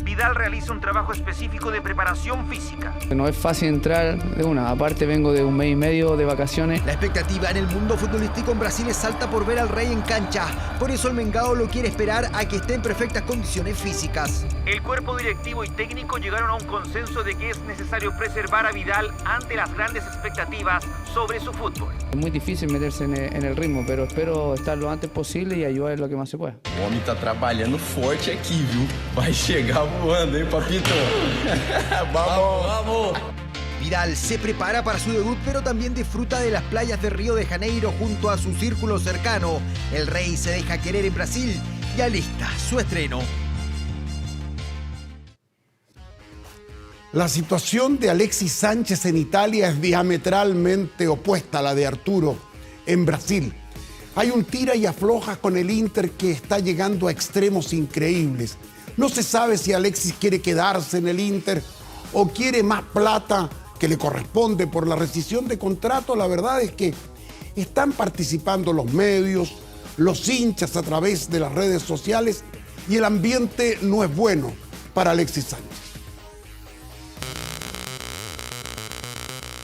S12: Vidal realiza un trabajo específico de preparación física.
S8: No es fácil entrar de una, aparte vengo de un mes y medio de vacaciones.
S11: La expectativa en el mundo futbolístico en Brasil es alta por ver al Rey en cancha. Por eso el Mengao lo quiere esperar a que esté en perfectas condiciones físicas.
S12: El cuerpo directivo y técnico llegaron a un consenso de que es necesario preservar a Vidal ante las grandes expectativas sobre su fútbol.
S8: Es muy difícil meterse en el ritmo, pero espero estar lo antes posible y ayudar lo que más se pueda.
S16: O homem está trabalhando forte aqui, viu? Vai chegar voando, hein, papito? Vamos, vamos.
S11: Vidal se prepara para su debut, pero también disfruta de las playas de Río de Janeiro junto a su círculo cercano. El Rey se deja querer en Brasil y alista su estreno.
S9: La situación de Alexis Sánchez en Italia es diametralmente opuesta a la de Arturo en Brasil. Hay un tira y afloja con el Inter que está llegando a extremos increíbles. No se sabe si Alexis quiere quedarse en el Inter o quiere más plata que le corresponde por la rescisión de contrato. La verdad es que están participando los medios, los hinchas a través de las redes sociales y el ambiente no es bueno para Alexis Sánchez.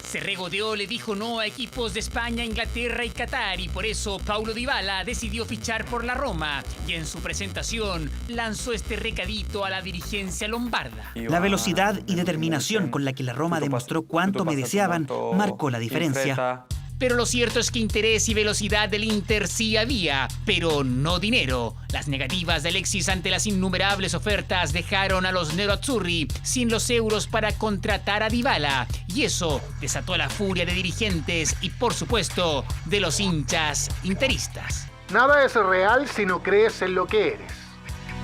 S18: Se regodeó, le dijo no a equipos de España, Inglaterra y Qatar y por eso Paulo Dybala decidió fichar por la Roma y en su presentación lanzó este recadito a la dirigencia lombarda.
S22: La velocidad y determinación con la que la Roma demostró cuánto me deseaban marcó la diferencia.
S18: Pero lo cierto es que interés y velocidad del Inter sí había, pero no dinero. Las negativas de Alexis ante las innumerables ofertas dejaron a los nerazzurri sin los euros para contratar a Dybala. Y eso desató la furia de dirigentes y, por supuesto, de los hinchas interistas.
S29: Nada es real si no crees en lo que eres.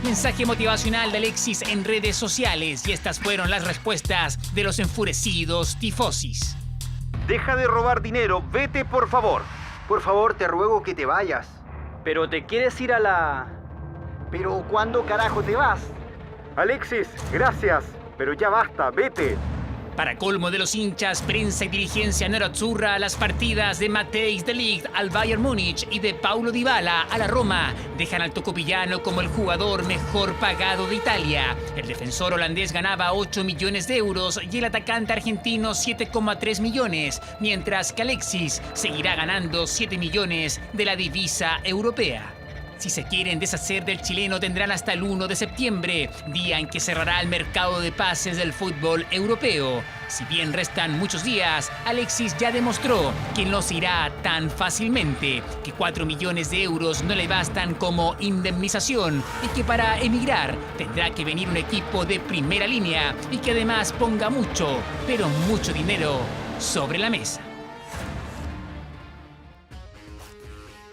S18: Mensaje motivacional de Alexis en redes sociales y estas fueron las respuestas de los enfurecidos tifosis.
S12: Deja de robar dinero, vete por favor.
S11: Por favor, te ruego que te vayas.
S32: Pero te quieres ir a la...
S29: Pero ¿cuándo carajo te vas? Alexis, gracias, pero ya basta, vete.
S18: Para colmo de los hinchas, prensa y dirigencia nerazzurra, las partidas de Matthijs de Ligt al Bayern Múnich y de Paulo Dybala a la Roma dejan al tocopillano como el jugador mejor pagado de Italia. El defensor holandés ganaba 8 millones de euros y el atacante argentino 7,3 millones, mientras que Alexis seguirá ganando 7 millones de la divisa europea. Si se quieren deshacer del chileno tendrán hasta el 1 de septiembre, día en que cerrará el mercado de pases del fútbol europeo. Si bien restan muchos días, Alexis ya demostró que no se irá tan fácilmente, que 4 millones de euros no le bastan como indemnización y que para emigrar tendrá que venir un equipo de primera línea y que además ponga mucho, pero mucho dinero sobre la mesa.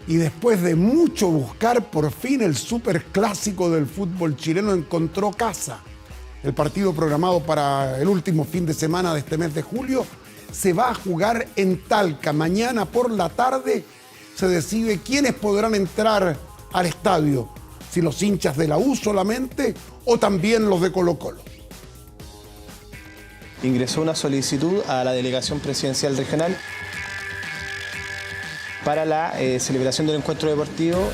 S9: Y después de mucho buscar, por fin el superclásico del fútbol chileno encontró casa. El partido programado para el último fin de semana de este mes de julio se va a jugar en Talca. Mañana por la tarde se decide quiénes podrán entrar al estadio, si los hinchas de la U solamente o también los de Colo-Colo.
S2: Ingresó una solicitud a la delegación presidencial regional para la celebración del encuentro deportivo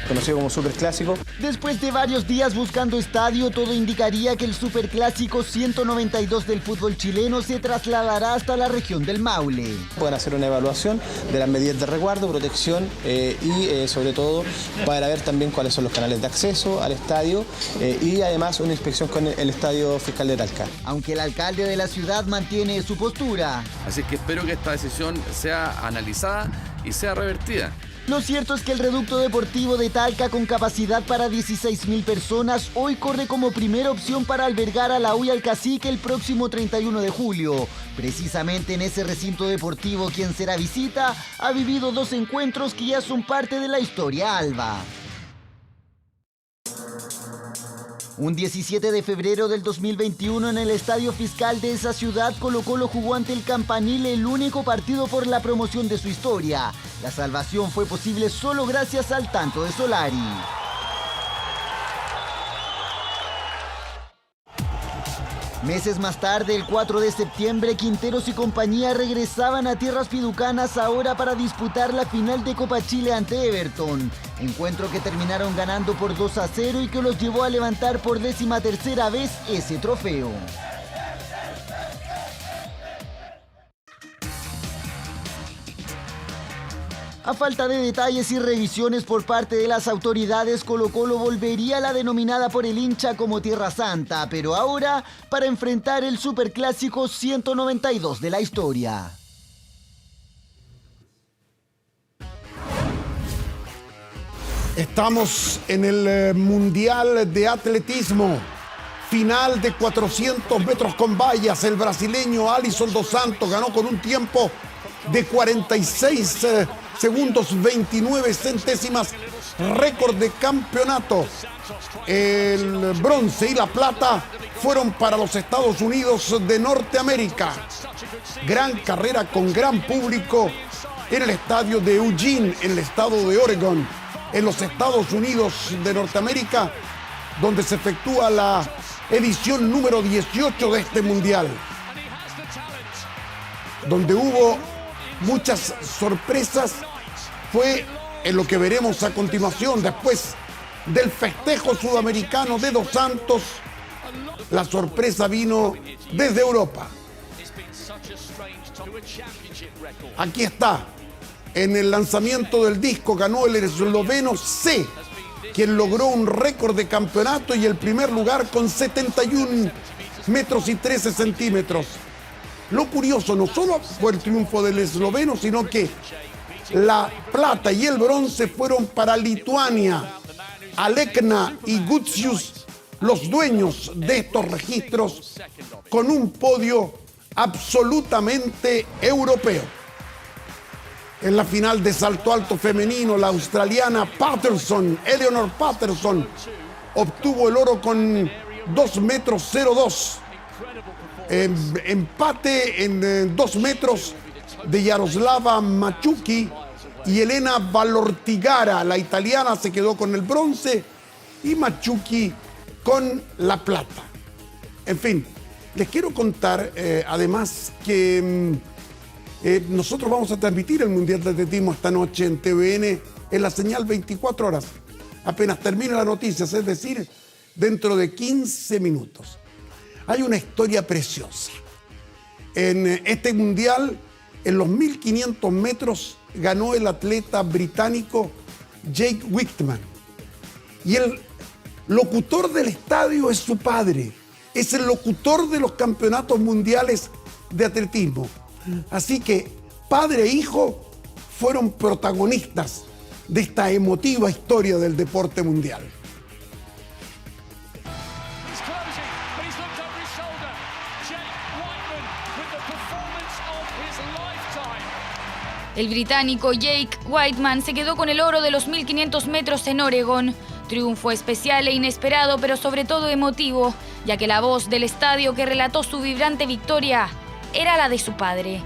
S2: conocido como Superclásico.
S11: Después de varios días buscando estadio, todo indicaría que el Superclásico 192 del fútbol chileno se trasladará hasta la región del Maule.
S2: Pueden hacer una evaluación de las medidas de resguardo, protección y sobre todo para ver también cuáles son los canales de acceso al estadio y además una inspección con el Estadio Fiscal de Talca.
S11: Aunque el alcalde de la ciudad mantiene su postura.
S3: Así que espero que esta decisión sea analizada y sea revertida.
S11: Lo cierto es que el reducto deportivo de Talca, con capacidad para 16.000 personas, hoy corre como primera opción para albergar a la U y al Cacique el próximo 31 de julio. Precisamente en ese recinto deportivo, quien será visita ha vivido 2 encuentros que ya son parte de la historia alba. Un 17 de febrero del 2021 en el Estadio Fiscal de esa ciudad, Colo-Colo jugó ante el Campanil el único partido por la promoción de su historia. La salvación fue posible solo gracias al tanto de Solari. Meses más tarde, el 4 de septiembre, Quinteros y compañía regresaban a tierras piducanas ahora para disputar la final de Copa Chile ante Everton. Encuentro que terminaron ganando por 2-0 y que los llevó a levantar por 13ª vez ese trofeo. A falta de detalles y revisiones por parte de las autoridades, Colo-Colo volvería a la denominada por el hincha como Tierra Santa, pero ahora para enfrentar el Superclásico 192 de la historia.
S9: Estamos en el Mundial de Atletismo. Final de 400 metros con vallas. El brasileño Alisson dos Santos ganó con un tiempo de 46 segundos 29 centésimas, récord de campeonato. El bronce y la plata fueron para los Estados Unidos de Norteamérica. Gran carrera con gran público en el estadio de Eugene, en el estado de Oregon, en los Estados Unidos de Norteamérica, donde se efectúa la edición número 18 de este mundial, donde hubo muchas sorpresas. Fue en lo que veremos a continuación. Después del festejo sudamericano de Dos Santos, la sorpresa vino desde Europa. Aquí está, en el lanzamiento del disco ganó el esloveno C, quien logró un récord de campeonato y el primer lugar con 71 metros y 13 centímetros. Lo curioso no solo fue el triunfo del esloveno, sino que la plata y el bronce fueron para Lituania. Alekna y Gutsius, los dueños de estos registros, con un podio absolutamente europeo. En la final de salto alto femenino, la australiana Patterson, Eleanor Patterson, obtuvo el oro con 2 metros 02. Empate en 2 metros de Yaroslava Machuki y Elena Valortigara. La italiana se quedó con el bronce y Machuki con la plata. En fin, les quiero contar además que nosotros vamos a transmitir el Mundial de Atletismo esta noche en TVN en la señal 24 horas. Apenas termine la noticia, es decir, dentro de 15 minutos. Hay una historia preciosa. En este Mundial, en los 1500 metros, ganó el atleta británico Jake Whitman. Y el locutor del estadio es su padre. Es el locutor de los campeonatos mundiales de atletismo. Así que padre e hijo fueron protagonistas de esta emotiva historia del deporte mundial.
S5: El británico Jake Whitman se quedó con el oro de los 1500 metros en Oregón. Triunfo especial e inesperado, pero sobre todo emotivo, ya que la voz del estadio que relató su vibrante victoria era la de su padre.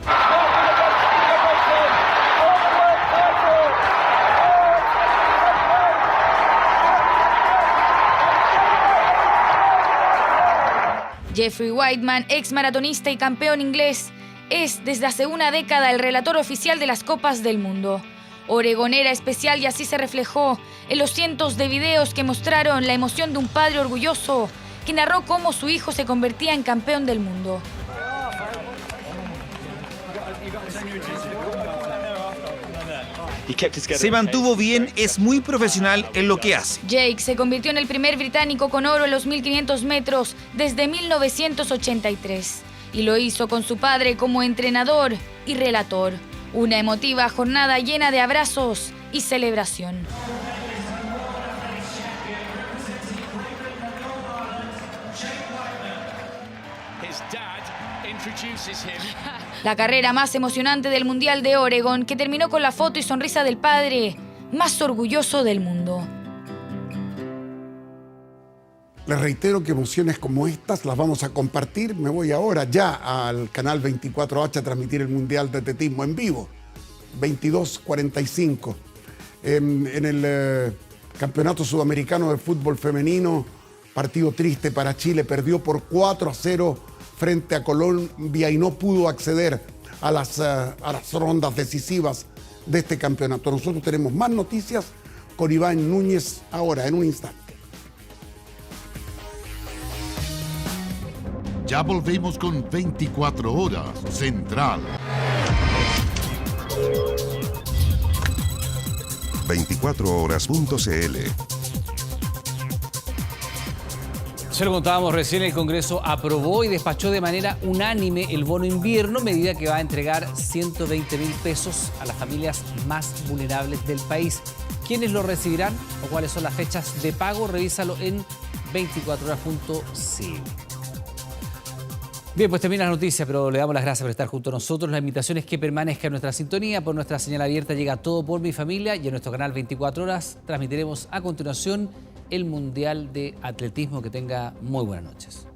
S5: Jeffrey Whitman, ex maratonista y campeón inglés, es desde hace una década el relator oficial de las Copas del Mundo. Oregón era especial y así se reflejó en los cientos de videos que mostraron la emoción de un padre orgulloso que narró cómo su hijo se convertía en campeón del mundo.
S7: Se mantuvo bien, es muy profesional en lo que hace.
S5: Jake se convirtió en el primer británico con oro en los 1500 metros desde 1983 y lo hizo con su padre como entrenador y relator. Una emotiva jornada llena de abrazos y celebración. La carrera más emocionante del Mundial de Oregón, que terminó con la foto y sonrisa del padre más orgulloso del mundo.
S9: Les reitero que emociones como estas las vamos a compartir. Me voy ahora ya al canal 24H a transmitir el Mundial de Atletismo en vivo. 22:45. En el Campeonato Sudamericano de Fútbol Femenino, partido triste para Chile, perdió por 4-0 frente a Colombia y no pudo acceder a las rondas decisivas de este campeonato. Nosotros tenemos más noticias con Iván Núñez ahora, en un instante.
S10: Ya volvemos con 24 horas Central.
S4: 24horas.cl.
S14: Se lo contábamos recién, el Congreso aprobó y despachó de manera unánime el bono invierno, medida que va a entregar 120.000 pesos a las familias más vulnerables del país. ¿Quiénes lo recibirán o cuáles son las fechas de pago? Revísalo en 24horas.cl. Bien, pues termina la noticia, pero le damos las gracias por estar junto a nosotros. La invitación es que permanezca en nuestra sintonía. Por nuestra señal abierta llega Todo por mi familia y en nuestro canal 24 horas transmitiremos a continuación el Mundial de Atletismo. Que tenga muy buenas noches.